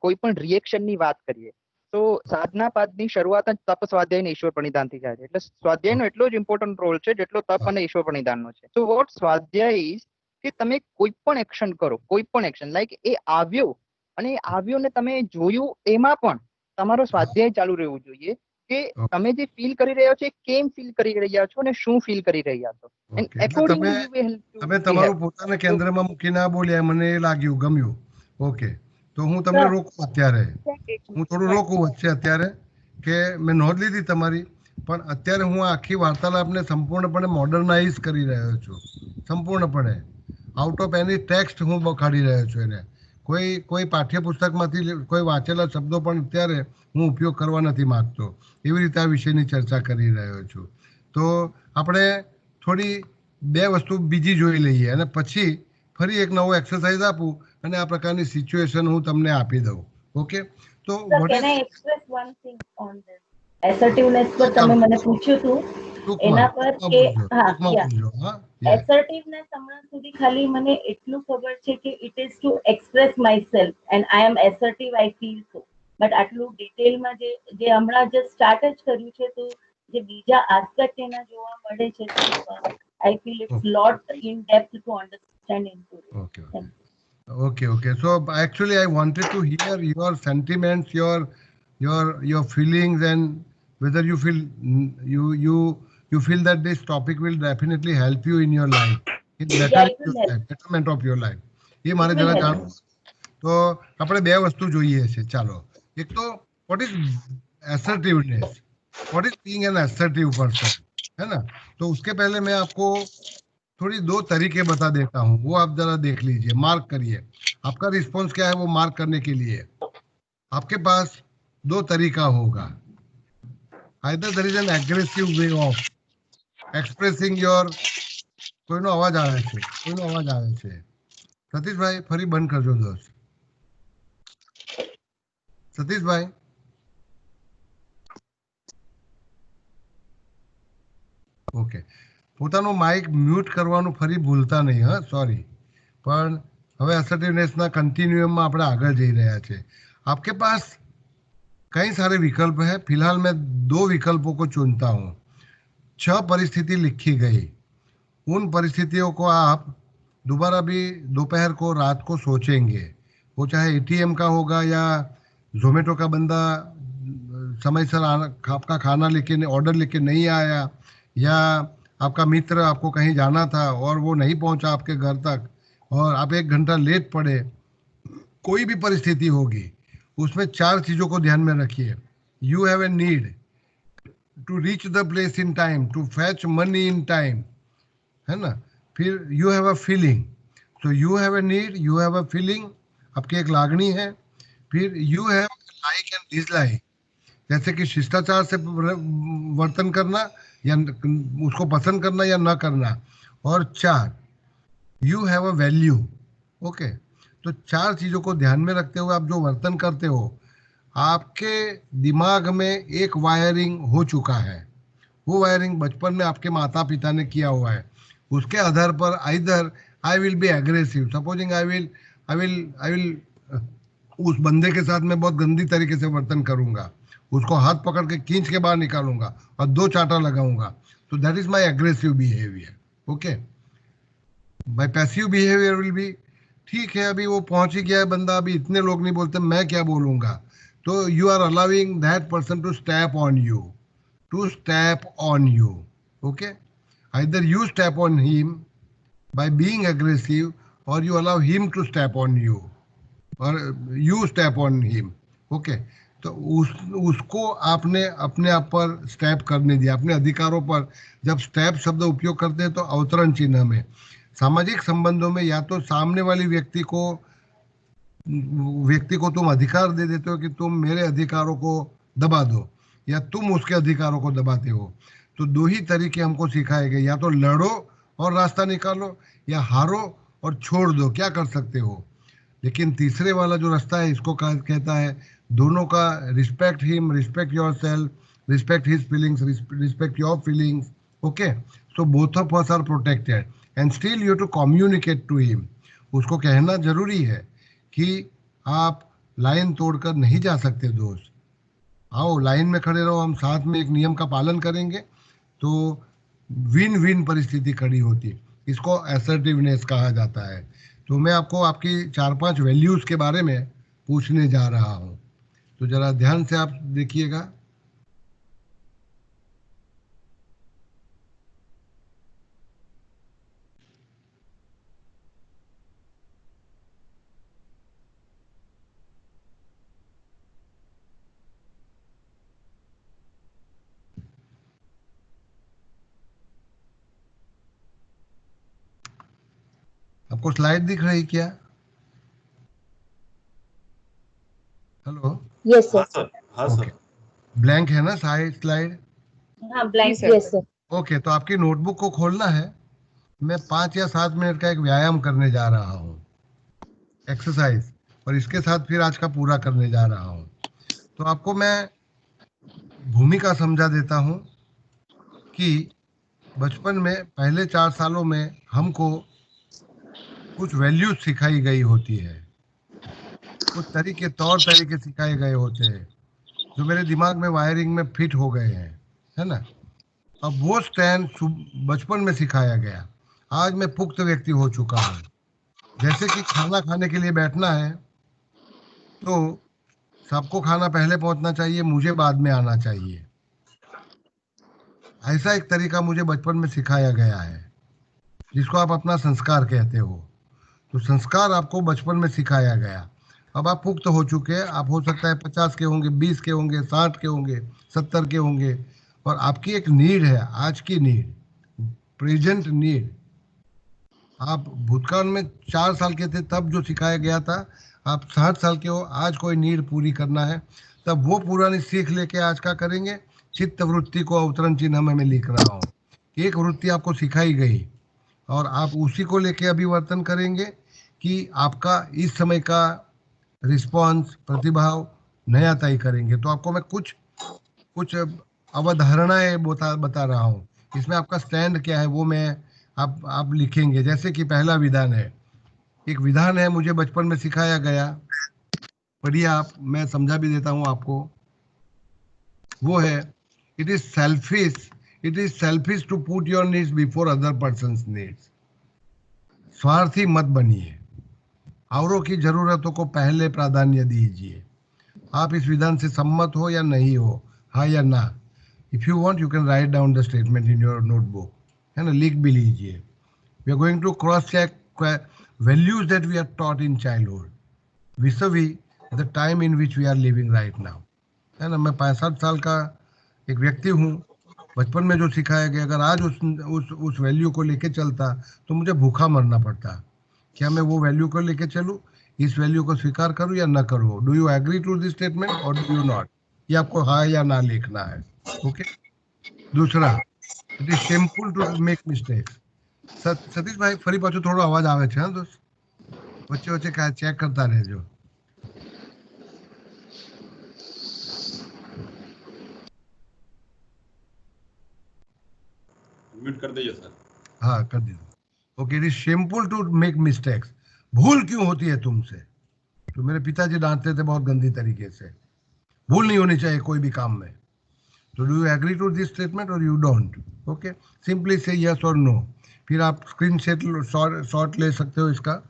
કોઈ પણ રિએક્શનની વાત કરીએ તો સાધના પાદની શરૂઆત જ તપ સ્વાધ્યાય અને ઈશ્વર પ્રણિધાનથી થાય છે. એટલે સ્વાધ્યાયનો એટલો જ ઇમ્પોર્ટન્ટ રોલ છે જેટલો તપ અને ઈશ્વર પ્રણિધાનનો છે. તો વોટ સ્વાધ્યાય ઇઝ કે તમે કોઈ પણ એક્શન કરો, કોઈ પણ એક્શન, લાઈક એ આવ્યો અને એ આવ્યો ને તમે જોયું, એમાં પણ તમારો સ્વાધ્યાય ચાલુ રહેવું જોઈએ કે તમે જે ફીલ કરી રહ્યા છો એ કેમ ફીલ કરી રહ્યા છો અને શું ફીલ કરી રહ્યા છો. And okay. એટલે એકોર્ડિંગલી યુ વિલ તમે તમારું પોતાને કેન્દ્રમાં મૂકીને આ બોલ્યા, મને એ લાગ્યું, ગમ્યું. ઓકે, તો હું તમને રોકું અત્યારે, હું થોડું રોકું વચ્ચે અત્યારે, કે મેં નોંધ લીધી તમારી, પણ અત્યારે હું આખી વાર્તાલાપને સંપૂર્ણપણે મોડર્નાઇઝ કરી રહ્યો છું, સંપૂર્ણપણે આઉટ ઓફ એની ટેક્સ્ટ હું કાઢી રહ્યો છું એને. કોઈ પાઠ્યપુસ્તકમાંથી કોઈ વાંચેલા શબ્દો પણ અત્યારે હું ઉપયોગ કરવા નથી માંગતો. એવી રીતે આ વિષયની ચર્ચા કરી રહ્યો છું. તો આપણે થોડી બે વસ્તુ બીજી જોઈ લઈએ અને પછી ફરી એક નવો એક્સરસાઇઝ આપું અને આ પ્રકારની સિચ્યુએશન હું તમને આપી દઉં. ઓકે, તો Sir, can I express one thing on this? Assertiveness પર તમે મને પૂછ્યું હતું એના પર કે હા assertiveness હમણાં સુધી ખાલી મને એટલું ખબર છે કે it is to express myself and I am assertive, I feel so. But આટલું ડિટેલમાં જે હમણાં જે સ્ટાર્ટ જ કર્યું છે તો જે બીજા આસ્પેક્ટ એના જોવા મળે છે I feel it's lot in depth to understand into it. Okay. So actually I wanted to hear your sentiments, your feelings, and whether you feel you feel that this topic will definitely help you in your life, in betterment of your life. ये मारे जरा जानो. तो આપણે બે વસ્તુ જોઈએ છે. ચાલો, એક તો what is assertiveness, what is being an assertive person, है ना. तो उसके पहले मैं आपको थोड़ी दो तरीके बता देता हूँ, वो आप जरा देख लीजिए, मार्क करिए. आपका रिस्पॉन्स क्या है वो मार्क करने के लिए आपके पास दो तरीका होगा. either there is an aggressive way of expressing your કોઈનો અવાજ આવે છે. સતીશભાઈ ફરી બંધ કરજો દોસ્ત. સતીશભાઈ, ઓકે, પોતાનું માઇક મ્યુટ કરવાનું ફરી ભૂલતા નહીં. હા, સોરી. પણ હવે असर्टिवनेसના कंटिन्यूअमમાં આપણે આગળ જઈ રહ્યા છે. आपके पास कई सारे विकल्प है. फिलहाल मैं 2 विकल्पों को चुनता हूँ. 6 परिस्थिति लिखी गई. उन परिस्थितियों को आप दोबारा भी दोपहर को, रात को सोचेंगे. वो चाहे एटीएम का होगा या जोमेटो का बंदा समयसर आपका खाना लेके ऑर्डर लेके नहीं आया, या आपका मित्र आपको कहीं जाना था और वो नहीं पहुंचा आपके घर तक और आप 1 घंटा लेट पड़े. कोई भी परिस्थिति होगी, उसमें 4 चीज़ों को ध्यान में रखिए. You have a need to reach the place in time, to fetch money in time, है ना. फिर यू हैव अ फीलिंग. तो you have a need, you have a feeling, आपकी एक लागणी है. फिर you have like and dislike, जैसे कि शिष्टाचार से वर्तन करना या उसको पसंद करना या न करना. और 4, you have a value. Okay, तो 4 चीज़ों को ध्यान में रखते हुए आप जो वर्तन करते हो, आपके दिमाग में एक वायरिंग हो चुका है. वो वायरिंग बचपन में आपके माता पिता ने किया हुआ है. उसके आधार पर either I will be aggressive, supposing I will उस बंदे के साथ मैं बहुत गंदी तरीके से वर्तन करूंगा, उसको हाथ पकड़ के खींच के बाहर निकालूंगा और 2 चांटा लगाऊंगा. तो that is my aggressive behaviour. Okay, my passive behaviour will be, ठीक है अभी वो पहुंच ही गया है बंदा, अभी इतने लोग नहीं बोलते, मैं क्या बोलूंगा. तो you are allowing that person to step on you, Okay, either you step on him by being aggressive, or you allow him to step on you, or you step on him. Okay, तो उसको आपने अपने आप पर step करने दिया, अपने अधिकारों पर। जब स्टेप शब्द उपयोग करते हैं तो अवतरण चिन्ह में, सामाजिक संबंधों में या तो सामने वाली व्यक्ति को तुम अधिकार दे देते हो कि तुम मेरे अधिकारों को दबा दो, या तुम उसके अधिकारों को दबाते हो। तो दो ही तरीके हमको सिखाए गए, या तो लड़ो और रास्ता निकालो, या हारो और छोड़ दो, क्या कर सकते हो। लेकिन तीसरे वाला जो रास्ता है, इसको कहता है दोनों का, respect him, respect yourself, respect his feelings, respect your feelings. Okay, so both of us are protected and still you to communicate to him. उसको कहना जरूरी है कि आप लाइन तोड़कर नहीं जा सकते दोस्त, आओ लाइन में खड़े रहो, हम साथ में एक नियम का पालन करेंगे, तो विन विन परिस्थिति खड़ी होती। इसको असर्टिवनेस कहा जाता है। तो मैं आपको आपकी 4-5 वैल्यूज के बारे में पूछने जा रहा हूं, तो जरा ध्यान से आप देखिएगा। आपको स्लाइड दिख रही क्या? हेलो, यस हाँ सर। सर, हाँ सर। ब्लैंक है ना स्लाइड? हाँ ब्लैंक। Yes sir. ओके, तो आपकी नोटबुक को खोलना है। मैं 5 या 7 मिनट का एक व्यायाम करने जा रहा हूँ, एक्सरसाइज, और इसके साथ फिर आज का पूरा करने जा रहा हूँ। तो आपको मैं भूमिका समझा देता हूँ कि बचपन में पहले 4 सालों में हमको कुछ वैल्यूज सिखाई गई होती है, कुछ तौर तरीके सिखाए गए होते हैं जो मेरे दिमाग में वायरिंग में फिट हो गए हैं, है ना। अब वो स्टैंड बचपन में सिखाया गया, आज मैं पुख्त व्यक्ति हो चुका हूँ। जैसे कि खाना खाने के लिए बैठना है तो सबको खाना पहले पहुंचना चाहिए, मुझे बाद में आना चाहिए। ऐसा एक तरीका मुझे बचपन में सिखाया गया है, जिसको आप अपना संस्कार कहते हो। तो संस्कार आपको बचपन में सिखाया गया। अब आप पुख्त हो चुके हैं, आप हो सकता है 50 के होंगे, 20 के होंगे, 60 के होंगे, 70 के होंगे, और आपकी एक नीड है, आज की नीड, प्रेजेंट नीड। आप भूतकाल में 4 साल के थे तब जो सिखाया गया था, आप 60 साल के हो, आज कोई नीड पूरी करना है, तब वो पुरानी सीख लेके आज का करेंगे। चित्त वृत्ति को अवतरण चिन्ह में मैं लिख रहा हूँ। एक वृत्ति आपको सिखाई गई और आप उसी को लेके अभी वर्तन करेंगे कि आपका इस समय का रिस्पॉन्स, प्रतिभाव नया तय करेंगे। तो आपको मैं कुछ अवधारणाएं बता रहा हूँ, इसमें आपका स्टैंड क्या है वो मैं आप लिखेंगे। जैसे कि पहला विधान है, एक विधान है मुझे बचपन में सिखाया गया, पढ़िए आप, मैं समझा भी देता हूँ आपको। वो है, it is selfish to put your needs before other persons needs. स्वार्थी मत बनिए, औरों की जरूरतों को पहले प्राधान्य दीजिए। आप इस विधान से सम्मत हो या नहीं हो, हाँ या ना। If you want you can write down the statement in your notebook, है ना, लिख भी लीजिए। We are going to cross check values that we are taught in childhood vis-a-vis the time in which we are living right now, है ना। मैं 65 साल का एक व्यक्ति हूँ। बचपन में जो सिखाया गया, अगर आज उस वैल्यू को लेके चलता तो मुझे भूखा मरना पड़ता। क्या मैं वो वैल्यू को लेके चलूँ, इस वैल्यू को स्वीकार करूँ या ना करूँ? Do you agree to this statement और डू यू नॉट? ये आपको हाँ या ना लिखना है। ओके। दूसरा, it is shameful to make mistakes. Satish भाई फरी पाछो थोड़ो अवाज आवे छे, हाँ दोस्त, वच्चे वच्चे का चेक करता रहजो। म्यूट कर दीजिए सर। हाँ कर दीजिए। Okay, it is shameful to make mistakes. भूल क्यों होती है तुमसे? तो मेरे पिताजी डांटते थे बहुत गंदी तरीके से। भूल नहीं होनी चाहिए कोई भी काम में। तो do you agree to this statement और यू डोंट? ओके, सिंपली से यस और नो। फिर आप स्क्रीन शॉट ले सकते हो इसका,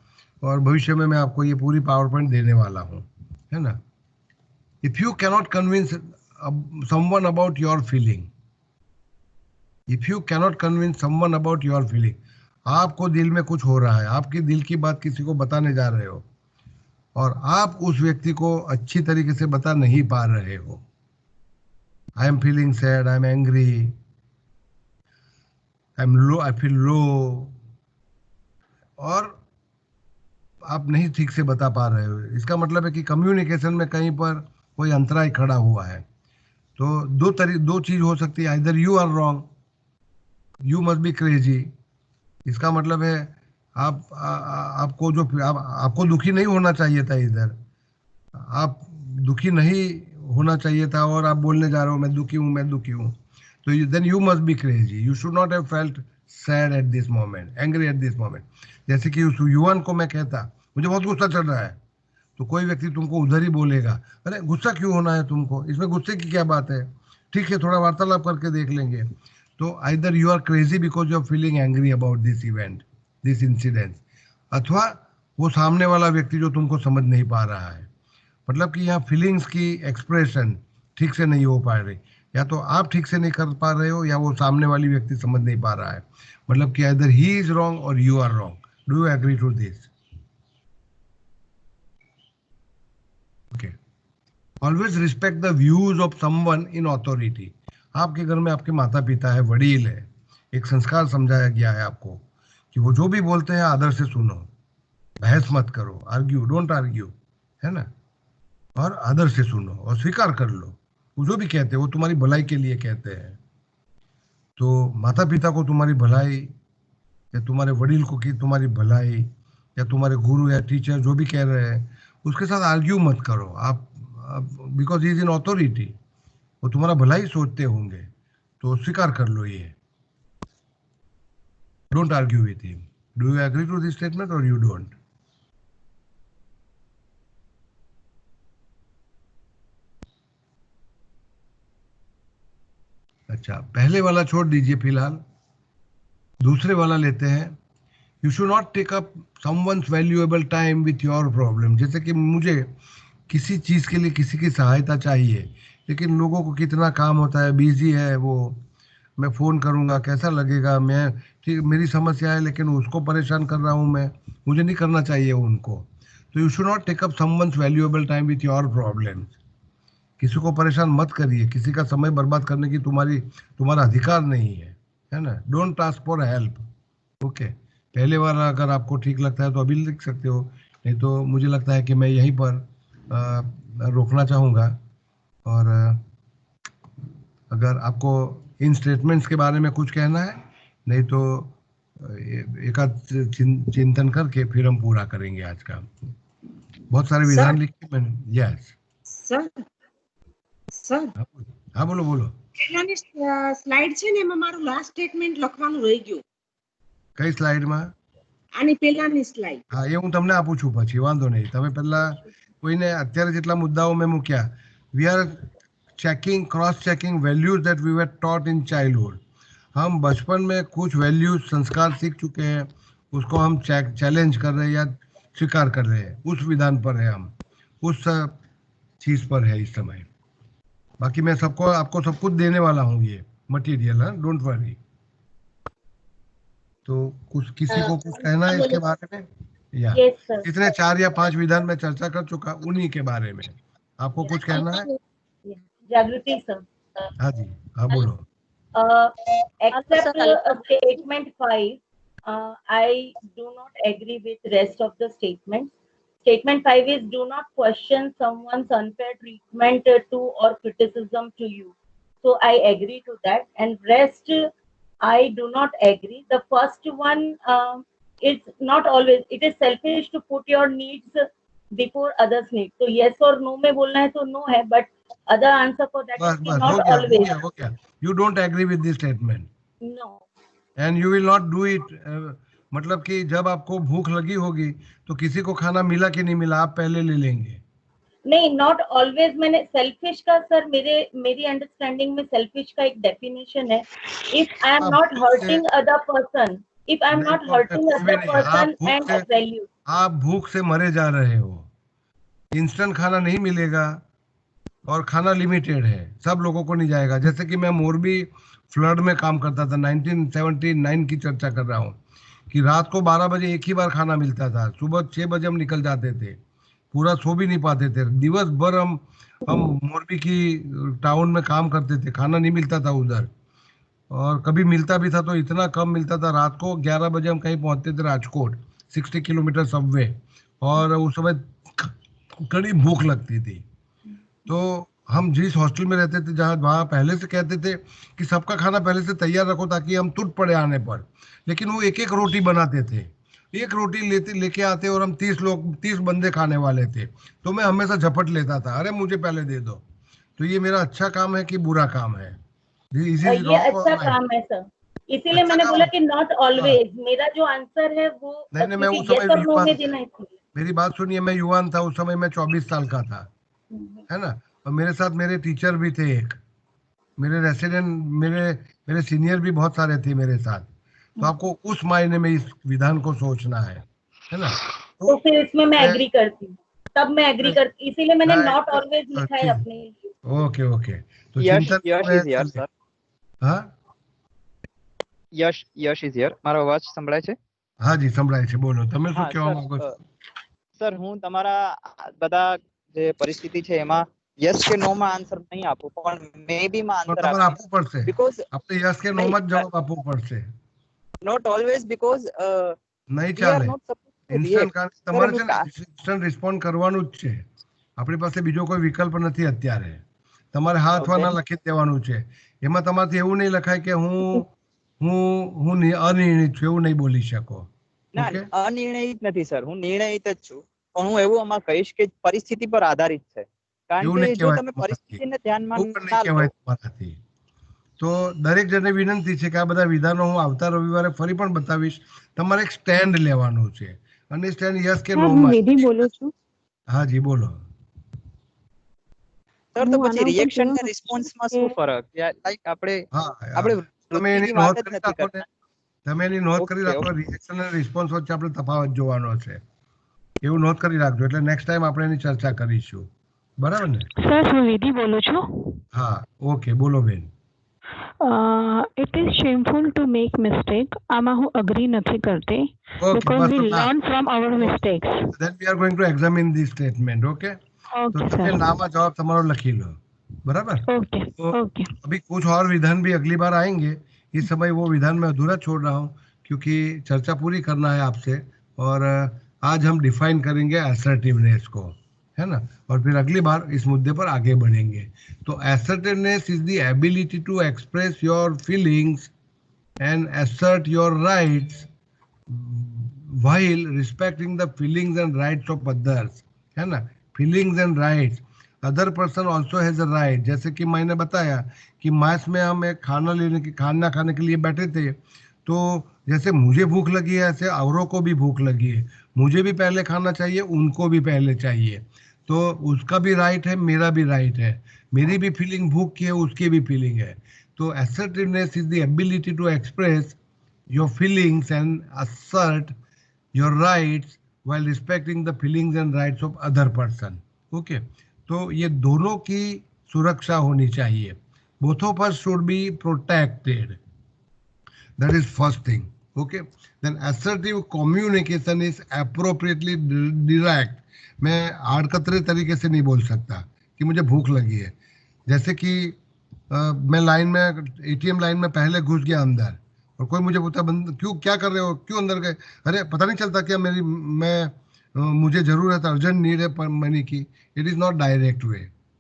और भविष्य में मैं आपको ये पूरी पावर पॉइंट देने वाला हूँ, है ना। If you cannot convince someone about your feeling, if you cannot convince someone about your feeling, आपको दिल में कुछ हो रहा है, आपकी दिल की बात किसी को बताने जा रहे हो और आप उस व्यक्ति को अच्छी तरीके से बता नहीं पा रहे हो, आई am feeling sad, I am angry, I am low, I feel low, और आप नहीं ठीक से बता पा रहे हो, इसका मतलब है कि कम्युनिकेशन में कहीं पर कोई अंतराय खड़ा हुआ है। तो दो चीज हो सकती है, either you are wrong, you must be crazy. इसका मतलब है आपको आपको दुखी नहीं होना चाहिए था, इधर आप दुखी नहीं होना चाहिए था और आप बोलने जा रहे हो मैं दुखी हूँ, मैं दुखी हूँ, तो then you must be crazy, you should not have felt sad at this moment, angry at this moment. जैसे कि उस युवान को मैं कहता मुझे बहुत गुस्सा चल रहा है, तो कोई व्यक्ति तुमको उधर ही बोलेगा अरे गुस्सा क्यों होना है तुमको, इसमें गुस्से की क्या बात है, ठीक है थोड़ा वार्तालाप करके देख लेंगे। तो either you are crazy because you are feeling angry about this event, this incident, अथवा वो सामने वाला व्यक्ति जो तुमको समझ नहीं पा रहा है। मतलब कि यहाँ फीलिंग्स की एक्सप्रेशन ठीक से नहीं हो पा रही, या तो आप ठीक से नहीं कर पा रहे हो या वो सामने वाली व्यक्ति समझ नहीं पा रहा है। मतलब कि आइदर ही इज रॉन्ग और you are wrong. Do you agree to this? Okay. Always respect the views of someone in authority. आपके घर में आपके माता पिता है, वडील है, एक संस्कार समझाया गया है आपको कि वो जो भी बोलते हैं आदर से सुनो, बहस मत करो, आर्ग्यू डोंट आर्ग्यू, है ना, और आदर से सुनो और स्वीकार कर लो वो जो भी कहते हैं वो तुम्हारी भलाई के लिए कहते हैं। तो माता पिता को तुम्हारी भलाई, या तुम्हारे वडील को की तुम्हारी भलाई, या तुम्हारे गुरु या टीचर जो भी कह रहे हैं उसके साथ आर्ग्यू मत करो आप, बिकॉज इज इन ऑथोरिटी, वो तुम्हारा भलाई सोचते होंगे, तो स्वीकार कर लो ये, don't argue with him. Do you agree to this statement और यू डोंट? अच्छा, पहले वाला छोड़ दीजिए फिलहाल, दूसरे वाला लेते हैं। You should not take up someone's valuable time with your problem. जैसे कि मुझे किसी चीज़ के लिए किसी की सहायता चाहिए, लेकिन लोगों को कितना काम होता है, बिजी है वो, मैं फ़ोन करूँगा कैसा लगेगा, मैं ठीक मेरी समस्या है लेकिन उसको परेशान कर रहा हूँ मैं, मुझे नहीं करना चाहिए उनको। तो you should not take up someone's valuable time with your problems. किसी को परेशान मत करिए, किसी का समय बर्बाद करने की तुम्हारा अधिकार नहीं है ना। Don't ask for help. Okay, पहले वाला अगर आपको ठीक लगता है तो अभी लिख सकते हो, नहीं तो मुझे लगता है कि मैं यहीं पर रोकना चाहूँगा। और अगर आपको इन स्टेटमेंट्स के बारे में कुछ कहना है, नहीं तो एक आध चिंतन करके फिर हम पूरा करेंगे आज का। बहुत सारे विधान लिखे मैंने। यस सर, सर हाँ बोलो बोलो। પહેલાની સ્લાઇડ છે ને એમાં મારું લાસ્ટ સ્ટેટમેન્ટ લખવાનું રહી ગયું. કઈ સ્લાઇડમાં? આની પહેલાની સ્લાઇડ. હા, એ હું તમને આપું છું પછી, વાંધો નહીં। તમે પહેલા કોઈને અત્યારે જેટલા મુદ્દાઓ મેં મૂક્યા, we are checking, cross checking values that we were taught in childhood. हम बचपन में कुछ वैल्यूज संस्कार सीख चुके हैं, उसको हम चैलेंज कर रहे हैं या स्वीकार कर रहे हैं, उस विधान पर है, हम उस चीज पर है इस समय। बाकी मैं आपको सब कुछ देने वाला हूँ, ये मटेरियल है, डोंट वरी। तो कुछ किसी को कुछ कहना है इसके बारे में? या इतने 4 या 5 विधान में चर्चा कर चुका, उन्हीं के बारे में आपको कुछ कहना है? जागृति सर। हाँ जी, हाँ बोलो। Except statement 5, I do not agree with rest of the statements. Statement 5 is do not question someone's unfair treatment to or criticism to you. So I agree to that. And rest, I do not agree. The first one, it's not always, it is selfish to put your needs before others' needs. So yes or no में बोलना है तो no है, but other answer for that is not always. Okay. You don't agree with this statement. No. And you will not do it. मतलब कि जब आपको भूख लगी होगी तो किसी को खाना मिला कि नहीं मिला, आप पहले ले लेंगे। नहीं, नॉट ऑलवेज। मैंने सेल्फिश का सर, मेरी अंडरस्टैंडिंग में सेल्फिश का एक डेफिनेशन है, if I am not hurting other person, if I am not hurting other person and value. आप भूख से मरे जा रहे हो, इंस्टेंट खाना नहीं मिलेगा, और खाना लिमिटेड है, सब लोगों को नहीं जाएगा। जैसे कि मैं मोरबी फ्लड में काम करता था, 1979 की चर्चा कर रहा हूँ, कि रात को 12 बजे एक ही बार खाना मिलता था, सुबह 6 बजे हम निकल जाते थे, पूरा सो भी नहीं पाते थे, दिवस भर हम मोरबी की टाउन में काम करते थे, खाना नहीं मिलता था उधर, और कभी मिलता भी था तो इतना कम मिलता था। रात को 11 बजे हम कहीं पहुंचते थे राजकोट, 60 किलोमीटर सबवे, और उस समय कड़ी भूख लगती थी। तो हम जिस हॉस्टल में रहते थे, जहाँ वहाँ पहले से कहते थे कि सबका खाना पहले से तैयार रखो ताकि हम टूट पड़े आने पर, लेकिन वो एक एक रोटी बनाते थे, एक रोटी लेके आते, और हम 30 बंदे खाने वाले थे, तो मैं हमेशा झपट लेता था, अरे मुझे पहले दे दो। तो ये मेरा अच्छा काम है कि बुरा काम है? ये अच्छा काम है सर, इसीलिए अच्छा मैंने काम बोला है। कि नॉट ऑलवेज, मेरा जो आंसर है वो नहीं नहीं, मैं क्योंकि उस समय yes और no युवान में देना इसलिए। मेरी बात सुनिए, मैं युवान था उस समय, मैं 24 साल का था, है ना, और मेरे साथ मेरे टीचर भी थे, एक मेरे रेसिडेंट, मेरे सीनियर भी बहुत सारे थे मेरे साथ। तो आपको उस मायने में इस विधान को सोचना है ना। तो फिर इसमें मैं एग्री करती हूँ, तब मैं एग्री मैं- करती, इसीलिए मैंने मैं- नॉट ऑलवेज लिखा है ठीक, अपने लिए। ओके ओके, तो यश चिंतन यश में इज हियर चलिए। સર. हाँ યશ ઇઝ હિયર. મારો અવાજ સંભળાય છે? हाँ जी, સંભળાય છે, બોલો, તમે શું હા કહેવા સર. માંગો છો? સર હું તમારા બધા જે પરિસ્થિતિ છે એમાં યસ કે નો માં આન્સર નહીં આપું, પણ મે બી માં તો આન્સર તમારે આપીશ, આપવું પડશે, બીકોઝ આપણે યસ કે નો નહીં, માં જ જવાબ આપવો પડશે, નોટ ઓલવેઝ, બીકોઝ નહીં વી આર ચાલે not suppose to instant, react. કારણ કે સર તમારે એનું છે ને ઇન્સ્ટન્ટ રિસ્પોન્ડ કરવાનું જ છે, આપણી પાસે બીજો કોઈ વિકલ્પ નથી અત્યારે, તમારે હા અથવા ના લખી જ દેવાનું છે, એમાં તમારાથી એવું નહીં લખાય કે હું અનિર્ણિત છું, એવું નહીં બોલી શકો। ના ઓકે, અનિર્ણયિત નથી સર, હું નિર્ણયિત જ છું, પણ હું એવું આમાં કહીશ કે પરિસ્થિતિ પર આધારિત છે, કારણ એવું કે નહીં જો કહેવાય તમે તમારાથી, પરિસ્થિતિને ધ્યાનમાં એવું પણ નહીં ના લો. કહેવાય તમારાથી। તો દરેક જણને વિનંતી છે કે આ બધા વિધાનો હું આવતા રવિવારે ફરી પણ બતાવીશ, તમારે એક સ્ટેન્ડ લેવાનું છે, અને સ્ટેન્ડ યસ કે નો હું માં। વિધિ બોલું છું। હા જી બોલો। સર તો હું પછી આના ઉપર રિએક્શન ને કહેવા રિસ્પોન્સમાં માંગુ શું છું ફરક? લાઈક આપણે હા આપણે તમે એની વૃત્તિની નોંધ વાત જ કરી નથી રાખો ને, કરતા. તમે એની નોંધ કરી ઓકે રાખો, રિએક્શન અને રિસ્પોન્સ વચ્ચે આપણે તફાવત જોવાનો છે, એવું નોંધ કરી રાખજો, એટલે નેક્સ્ટ ટાઈમ આપણે એની ચર્ચા કરીશું, બરાબર ને? સર હું વિધિ બોલું છું। હા ઓકે, બોલો બેન। It is shameful to make mistake, આમાં હું અગ્રી નથી કરતી, ઓકે, બીકોઝ બસ વી તો learn from hour mistakes. then we are going to examine this statement, okay? तो ઓકે તમે સર, नामा जवाब તમારો લખી લો, बराबर? ओके तो ओके। अभी कुछ और विधान भी अगली बार आएंगे, इस समय वो विधान मैं अधूरा छोड़ रहा हूँ क्योंकि चर्चा पूरी करना है आपसे, और आज हम डिफाइन करेंगे असर्टिवनेस को, है ना, और फिर अगली बार इस मुद्दे पर आगे बढ़ेंगे। तो assertiveness is the ability to express your feelings and assert your rights while respecting the feelings and rights of others, है ना, feelings and rights, other person also has a right. जैसे कि मैंने बताया कि मास में हम एक खाना खाने के लिए बैठे थे, तो जैसे मुझे भूख लगी है ऐसे औरों को भी भूख लगी है, मुझे भी पहले खाना चाहिए, उनको भी पहले चाहिए, तो उसका भी राइट है, मेरा भी राइट है, मेरी भी फीलिंग भूख की है, उसकी भी फीलिंग है। तो assertiveness is the ability to express your feelings and assert your rights while respecting the feelings and rights of other person, okay? तो ये दोनों की सुरक्षा होनी चाहिए, both of us should be protected, that is first thing, okay? Then assertive communication is appropriately direct। मैं आड़कतरे तरीके से नहीं बोल सकता कि मुझे भूख लगी है, जैसे कि मैं लाइन में, एटीएम लाइन में पहले घुस गया अंदर, और कोई मुझे पूछता बंद क्यों, क्या कर रहे हो, क्यों अंदर गए, अरे पता नहीं चलता क्या मुझे जरूरत, अर्जेंट नीड है मनी की, it is not direct way,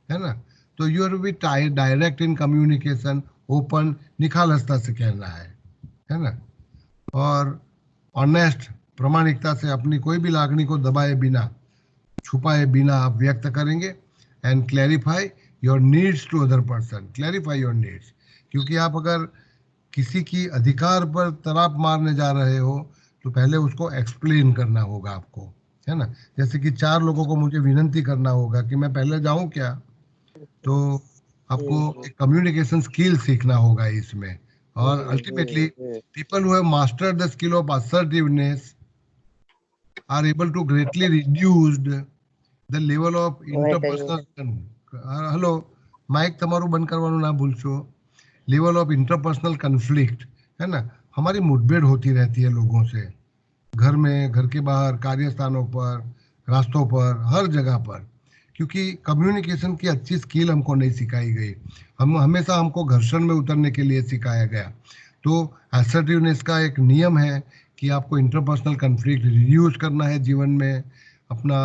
है ना। तो you are be direct in communication, open, निखालसता से कहना है ना, और ऑनेस्ट, प्रामाणिकता से अपनी कोई भी लागनी को दबाए बिना, छुपाए बिना आप व्यक्त करेंगे, and clarify your needs to other person, clarify your needs, क्योंकि आप अगर किसी की अधिकार पर तराप मारने जा रहे हो तो पहले उसको एक्सप्लेन करना होगा आपको, है ना। जैसे कि 4 लोगों को मुझे विनंती करना होगा कि मैं पहले जाऊं क्या, तो आपको एक कम्युनिकेशन स्किल सीखना होगा इसमें, और ultimately people who have mastered the skill of assertiveness are able to greatly reduce the level of interpersonal hello, mic તમારું બંધ કરવાનું ના ભૂલશો. लेवल ऑफ इंटरपर्सनल कन्फ्लिक्ट है ना, हमारी मुठभेड़ होती रहती है लोगों से, घर में, घर के बाहर, कार्यस्थानों पर, रास्तों पर, हर जगह पर, क्योंकि कम्युनिकेशन की अच्छी स्किल हमको नहीं सिखाई गई. हम हमेशा हमको घर्षण में उतरने के लिए सिखाया गया. तो असर्टिवनेस का एक नियम है कि आपको इंटरपर्सनल कन्फ्लिक्ट रिड्यूस करना है जीवन में, अपना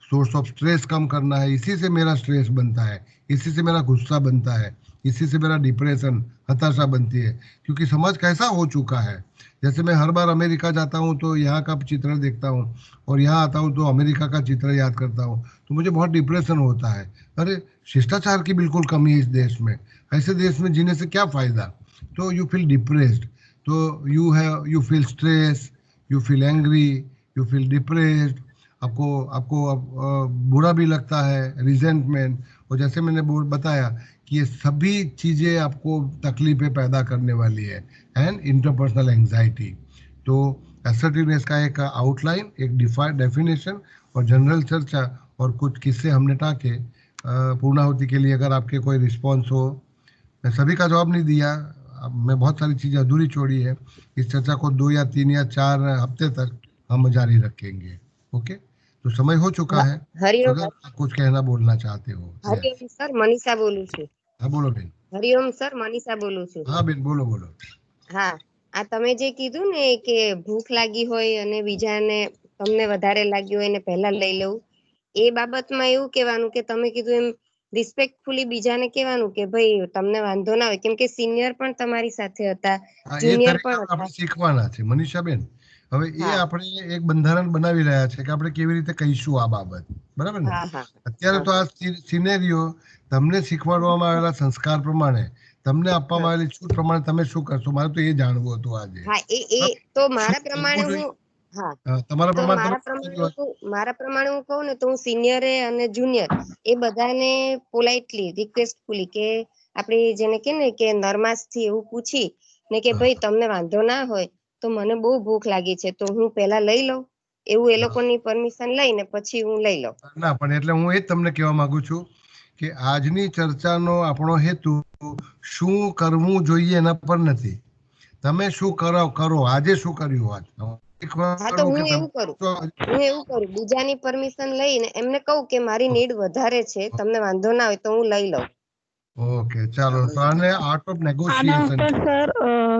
सोर्स ऑफ स्ट्रेस कम करना है. इसी से मेरा स्ट्रेस बनता है, इसी से मेरा गुस्सा बनता है, इसी से मेरा डिप्रेशन, हताशा बनती है, क्योंकि समाज कैसा हो चुका है. जैसे मैं हर बार अमेरिका जाता हूँ तो यहाँ का चित्र देखता हूँ, और यहाँ आता हूँ तो अमेरिका का चित्र याद करता हूँ, तो मुझे बहुत डिप्रेशन होता है. अरे शिष्टाचार की बिल्कुल कमी है इस देश में. ऐसे देश में जीने से क्या फायदा. तो यू फील डिप्रेस्ड, तो you feel stress, you feel angry, you feel depressed. आपको बुरा भी लगता है, रिजेंटमेंट. और जैसे मैंने बताया कि ये सभी चीज़ें आपको तकलीफें पैदा करने वाली है, एंड इंटरपर्सनल एंजाइटी. तो असर्टिवनेस का एक आउटलाइन, एक डेफिनेशन और जनरल चर्चा और कुछ किस्से हमने टाके. पूर्णाहुति के लिए अगर आपके कोई रिस्पॉन्स हो. मैं सभी का जवाब नहीं दिया, मैं बहुत सारी चीज़ें अधूरी छोड़ी है. इस चर्चा को 2 या 3 या 4 हफ्ते तक हम जारी रखेंगे. ओके, तो समय हो चुका है. हरिओम अगर आप कुछ कहना बोलना चाहते हो. हरिओम सर, मनीषा बोलूं છું. હા બોલો બેન. હરિઓમ સર, મનીષા બોલું છું. હા બેન, બોલો બોલો. હા, આ તમે જે કીધું ને કે ભૂખ લાગી હોય અને બીજાને તમને વધારે લાગી હોય ને પહેલા લઈ લેવું, એ બાબતમાં એવું કહેવાનું કે તમે કીધું એમ રિસ્પેક્ટફુલી બીજાને કહેવાનું કે ભાઈ તમને વાંધો ના હોય, કેમ કે સિનિયર પણ તમારી સાથે હતા, હા, એ જુનિયર તરીકા પણ હતા. આપણે શીખવાના છે મનીષાબેન. હવે એ હા. આપણે એક બંધારણ બનાવી રહ્યા છે કે આપણે કેવી રીતે કહીશું આ બાબત. બરાબર ને. હા હા અત્યારે તો આ સિનેરિયો તમને શીખવાડવામાં આવેલા સંસ્કાર પ્રમાણે, તમને આપવામાં આવેલી છૂટ પ્રમાણે તમે શું કરશો, મારે તો એ જાણવું હતું આજે. હા, એ તો મારા શું પ્રમાણે કરવું જોઈએ? હું હા તમારા તો પ્રમાણે મારા તમે પ્રમાણે મારા પ્રમાણે હું કહું ને તો હું સિનિયરે અને જુનિયર એ બધાને પોલાઇટલી રિક્વેસ્ટફુલી કે આપણે જેને કે ને કે નરમાસથી એવું પૂછી ને કે ભાઈ તમને વાંધો ના હોય તો મને બહુ ભૂખ લાગી છે તો હું પહેલા લઈ લઉં, એવું એ લોકોની પરમિશન લઈને પછી હું લઈ લઉં. ના, પણ એટલે હું એ જ તમને કહેવા માંગુ છું કે આજની ચર્ચાનો આપણો હેતુ શું કરવું જોઈએ એના પર નથી. તમે શું કરો, આજે શું કર્યું આજ. હા, તો હું એવું કરું બીજાની પરમિશન લઈને એમને કહું કે મારી નીડ વધારે છે, તમને વાંધો ના હોય તો હું લઈ લઉં. ઓકે, ચાલો. તો આને આર્ટ ઓફ આના નેગોશિએશન ઉપર સર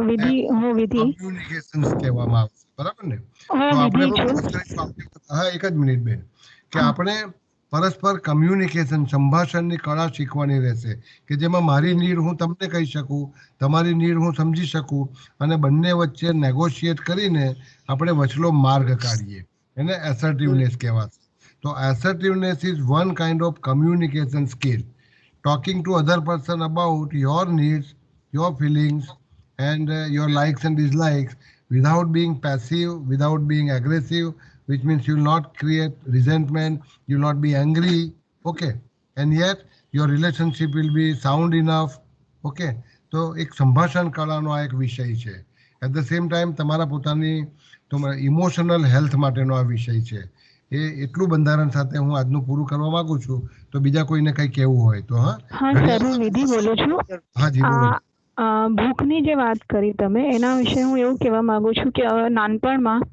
વિધિ કમ્યુનિકેશન્સ કહેવામાં આવશે. બરાબર ને. હા, તો આપણે વિધિ છું. ફોકસ કરીશું હા, એક જ મિનિટ બેન, કે આપણે પરસ્પર કમ્યુનિકેશન, સંભાષણની કળા શીખવાની રહેશે, કે જેમાં મારી નીડ હું તમને કહી શકું, તમારી નીડ હું સમજી શકું, અને બંને વચ્ચે નેગોશિએટ કરીને આપણે વચલો માર્ગ કાઢીએ. એને એસર્ટિવનેસ કહેવાશે. તો assertiveness is one kind of communication skill. Talking to other person about your needs, your feelings, and your likes and dislikes without being passive, without being aggressive, which means you will not create resentment, you will not be angry, okay, and yet your relationship will be sound enough, okay. તો એક સંભાષણ કળાનો આ એક વિષય છે. At the same time તમારા પોતાની emotional health માટેનો આ વિષય છે. એ એટલું બંધારણ સાથે હું આજનું પૂરું કરવા માંગુ છું. તો બીજા કોઈને કઈ કહેવું હોય તો. હા સર, હું વિધિ બોલું છું. હાજી બોલો. ભૂખની જે વાત કરી તમે એના વિશે હું એવું કહેવા માંગુ છું કે નાનપણમાં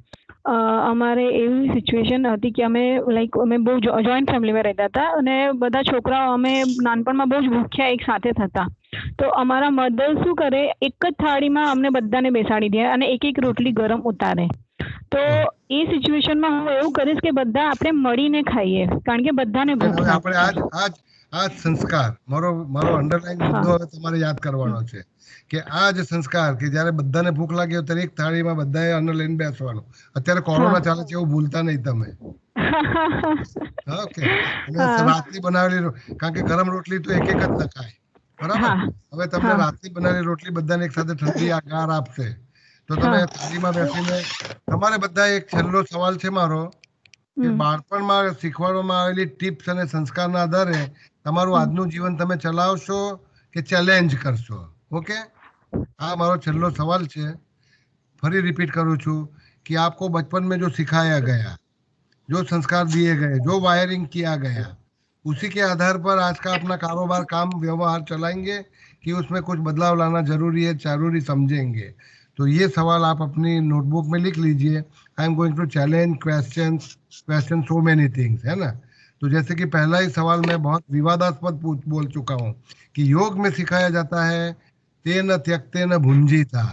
અમારે એવી સિચ્યુએશન હતી કે અમે બહુ જોઈન્ટ ફેમિલીમાં રહેતા હતા અને બધા છોકરાઓ અમે નાનપણમાં બહુ જ ભૂખ્યા એક સાથે થતા. તો અમારા મધર શું કરે, એક જ થાળીમાં અમને બધાને બેસાડી દે અને એક એક રોટલી ગરમ ઉતારે. તો એ સિચ્યુએશનમાં હું એવું કરીશ કે બધા આપણે મળીને ખાઈએ, કારણ કે બધાને ભૂખ લાગે. આપણે આ સંસ્કાર, મારો અંડરલાઈન મુદ્દો હવે તમારે યાદ કરવાનો છે કે આ જ સંસ્કાર કે જ્યારે બધાને ભૂખ લાગે ત્યારે એક થાળીમાં બધાએ અન્ન લઈને બેસવાનું. અત્યારે કોરોના ચાલે છે એવું ભૂલતા નહીં તમે. ઓકે. રાતની બનાવેલી, કારણ કે ગરમ રોટલી તો એક એક જ નખાય. બરાબર. હવે તમને રાતની બનાવેલી રોટલી બધાને એક સાથે ઠંડી ગાર આપશે તો તમે થાળીમાં બેસીને, તમારે બધા એક છેલ્લો સવાલ છે મારો કે બાળપણમાં શીખવાડવામાં આવેલી ટિપ્સ અને સંસ્કારના આધારે તમારું આજનું જીવન તમે ચલાવશો કે ચેલેન્જ કરશો. ओके, हाँ, हमारा छल्लो सवाल है, फिर रिपीट करूँ छू कि आपको बचपन में जो सिखाया गया, जो संस्कार दिए गए, जो वायरिंग किया गया, उसी के आधार पर आज का अपना कारोबार काम व्यवहार चलाएंगे कि उसमें कुछ बदलाव लाना जरूरी है, जरूरी समझेंगे। तो ये सवाल आप अपनी नोटबुक में लिख लीजिए। I am going to challenge question so many things, है ना। तो जैसे कि पहला ही सवाल मैं बहुत विवादास्पद बोल चुका हूँ कि योग में सिखाया जाता है तेन त्यक्तेन भुंजीता,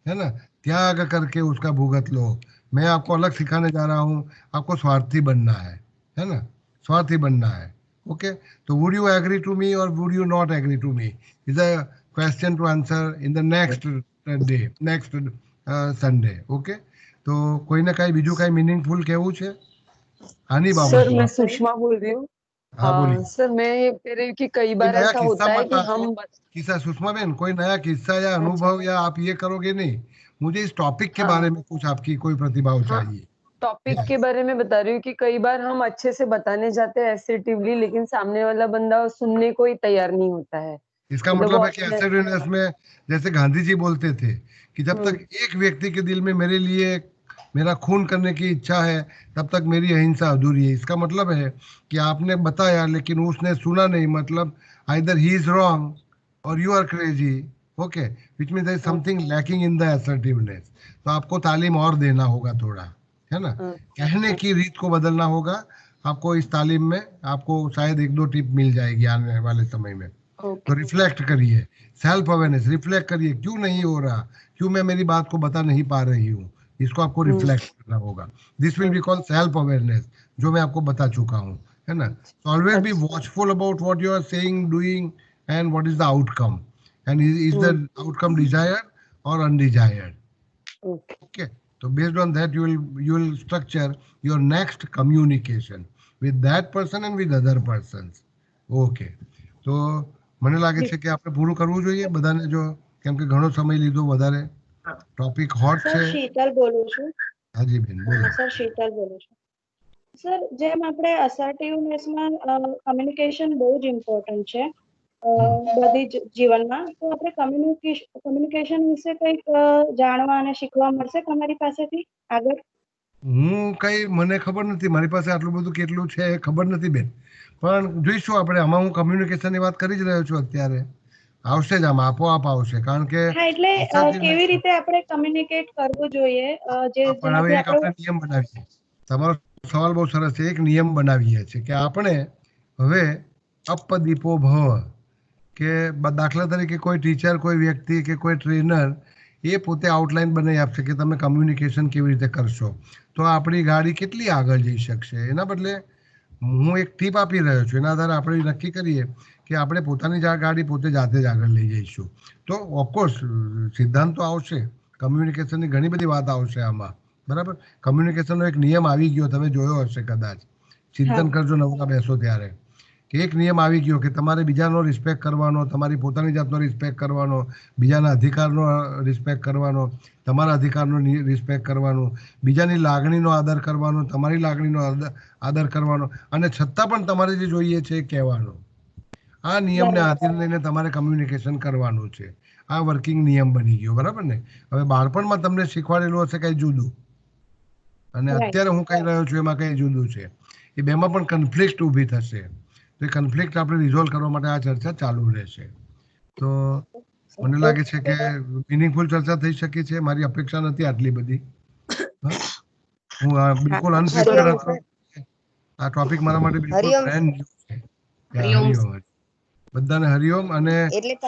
है ना, त्याग करके उसका भुगत लो। मैं आपको अलग सिखाने जा रहा हूँ, आपको स्वार्थी बनना है ना, स्वार्थी बनना है। ओके, तो would you agree to me और would you not agree to me is a question to answer in the next day, next Sunday. Okay, तो कोई ना कई बीजू कई मीनिंगफुल केवू छे? हानी बाबा सर मैं सुषमा बोल रही हूँ। हाँ बोलिए। सर मैं ये कह रही हूँ कि कई बार नया ऐसा किस्सा होता है मत कि बताओ। हम किस्सा सुषमा बहन, कोई नया किस्सा या अनुभव या आप ये करोगे नहीं, मुझे इस टॉपिक के बारे में कुछ आपकी कोई प्रतिभाव चाहिए। टॉपिक के बारे में बता रही हूँ कि कई बार हम अच्छे से बताने जाते हैं एसर्टिवली, लेकिन सामने वाला बंदा सुनने को ही तैयार नहीं होता है। इसका मतलब है कि असर्टिवनेस में जैसे गांधी जी बोलते थे कि जब तक एक व्यक्ति के दिल में मेरे लिए मेरा खून करने की इच्छा है तब तक मेरी अहिंसा अधूरी है। इसका मतलब है कि आपने बताया लेकिन उसने सुना नहीं, मतलब आइदर ही इज रॉन्ग और you are crazy. Okay, which means there is something lacking in the assertiveness. तो आपको तालीम और देना होगा थोड़ा, है ना, कहने की रीत को बदलना होगा आपको। इस तालीम में आपको शायद 1-2 टिप मिल जाएगी आने वाले समय में। तो रिफ्लेक्ट करिए, सेल्फ अवेयरनेस, रिफ्लेक्ट करिए क्यों नहीं हो रहा, क्यों मैं मेरी बात को बता नहीं पा रही हूँ, इसको आपको रिफ्लेक्ट करना होगा। This will be called self awareness, जो मैं आपको बता चुका हूँ, है ना। Always be watchful about what you are saying, doing and what is the outcome, and is the outcome desired और अनडिजायर्ड। ओके, तो based on that you will structure your next communication with that person and with other persons. Okay, તો મને લાગે છે કે આપણે પૂરું કરવું જોઈએ બધાને, જો કેમ કે ઘણો સમય લીધો વધારે, ટોપિક હોટ છે। સર શીતલ બોલું છું। હાજી બેન બોલો। સર શીતલ બોલું છું। સર જેમ આપણે અસર્ટિવનેસમાં કમ્યુનિકેશન બહુ જ ઇમ્પોર્ટન્ટ છે બધી જીવનમાં, તો આપણે કમ્યુનિકેશન વિશે કંઈક જાણવા અને શીખવા મળશે તમારી પાસેથી આગળ? હું કઈ મને ખબર નથી, મારી પાસે આટલું બધું કેટલું છે એ ખબર નથી બેન, પણ જોઈશું આપણે। આમાં હું કમ્યુનિકેશનની વાત કરી જ રહ્યો છું અત્યારે, આવશે જ આમાં, આપોઆપ આવશે, કારણ કે હા એટલે કેવી રીતે આપણે કમ્યુનિકેટ કરવું જોઈએ જે પણ હવે એક આપણે નિયમ બનાવીએ। તમારો સવાલ બહુ સરસ છે। એક નિયમ બનાવીએ છે કે આપણે હવે અપદીપો ભવ, કે દાખલા તરીકે કોઈ ટીચર, કોઈ વ્યક્તિ કે કોઈ ટ્રેનર એ પોતે આઉટલાઈન બનાવી આપશે કે તમે કમ્યુનિકેશન કેવી રીતે કરશો તો આપણી ગાડી કેટલી આગળ જઈ શકશે। એના બદલે હું એક ટીપ આપી રહ્યો છું, એના આધારે આપણે નક્કી કરીએ કે આપણે પોતાની ગાડી પોતે જાતે જ આગળ લઈ જઈશું। તો ઓફકોર્સ સિદ્ધાંતો આવશે, કમ્યુનિકેશનની ઘણી બધી વાત આવશે આમાં, બરાબર। કમ્યુનિકેશનનો એક નિયમ આવી ગયો, તમે જોયો હશે કદાચ, ચિંતન કરજો નવરા બેસો ત્યારે, કે એક નિયમ આવી ગયો કે તમારે બીજાનો રિસ્પેક્ટ કરવાનો, તમારી પોતાની જાતનો રિસ્પેક્ટ કરવાનો, બીજાના અધિકારનો રિસ્પેક્ટ કરવાનો, તમારા અધિકારનો રિસ્પેક્ટ કરવાનો, બીજાની લાગણીનો આદર કરવાનો, તમારી લાગણીનો આદર કરવાનો, અને છતાં પણ તમારે જે જોઈએ છે એ કહેવાનો। આ નિયમને આધીન લઈને તમારે કમ્યુનિકેશન કરવાનું છે। આ વર્કિંગ નિયમ બની ગયો, બરાબર ને। હવે બાળપણમાં તમને શીખવાડેલું હશે કંઈ જુદું, અને અત્યારે હું કહી રહ્યો છું એમાં કંઈ જુદું છે, એ બેમાં પણ કન્ફ્લિક્ટ ઊભી થશે। તો એ કન્ફ્લિક્ટ આપણે રિઝોલ્વ કરવા માટે આ ચર્ચા ચાલુ રહેશે। તો મને લાગે છે કે મિનિંગફુલ ચર્ચા થઈ શકી છે, મારી અપેક્ષા નથી આટલી બધી। હું બિલકુલ અનપ્રિપેર્ડ હતો, આ ટોપિક મારા માટે બિલકુલ બ્રેન્ડ ન્યુ છે। હરિઓમ, બધાને હરિઓમ। અને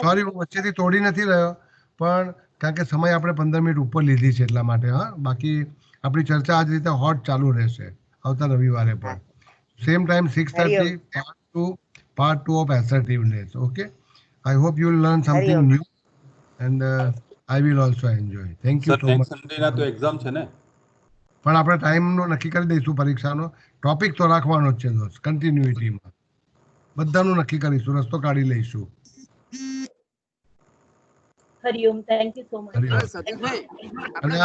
સોરી હું વચ્ચેથી તોડી નથી રહ્યો, પણ કારણ કે સમય આપણે 15 મિનિટ ઉપર લીધી છે એટલા માટે। હા, બાકી આપણી ચર્ચા આ જ રીતે હોટ ચાલુ રહેશે આવતા રવિવારે પણ, same time 6:30, part 2 of assertiveness. Okay, I hope you will learn something new and I will also enjoy. Thank you so much. Sunday ના તો એક્ઝામ છે ને, પણ આપણે ટાઈમનો નક્કી કરી દઈશું પરીક્ષાનો, ટોપિક તો રાખવાનો જ છે દોસ્ત, કન્ટિન્યુટીમાં બધાનું નક્કી કરીશું, રસ્તો કાઢી લઈશું। Hariom, thank you so much. અને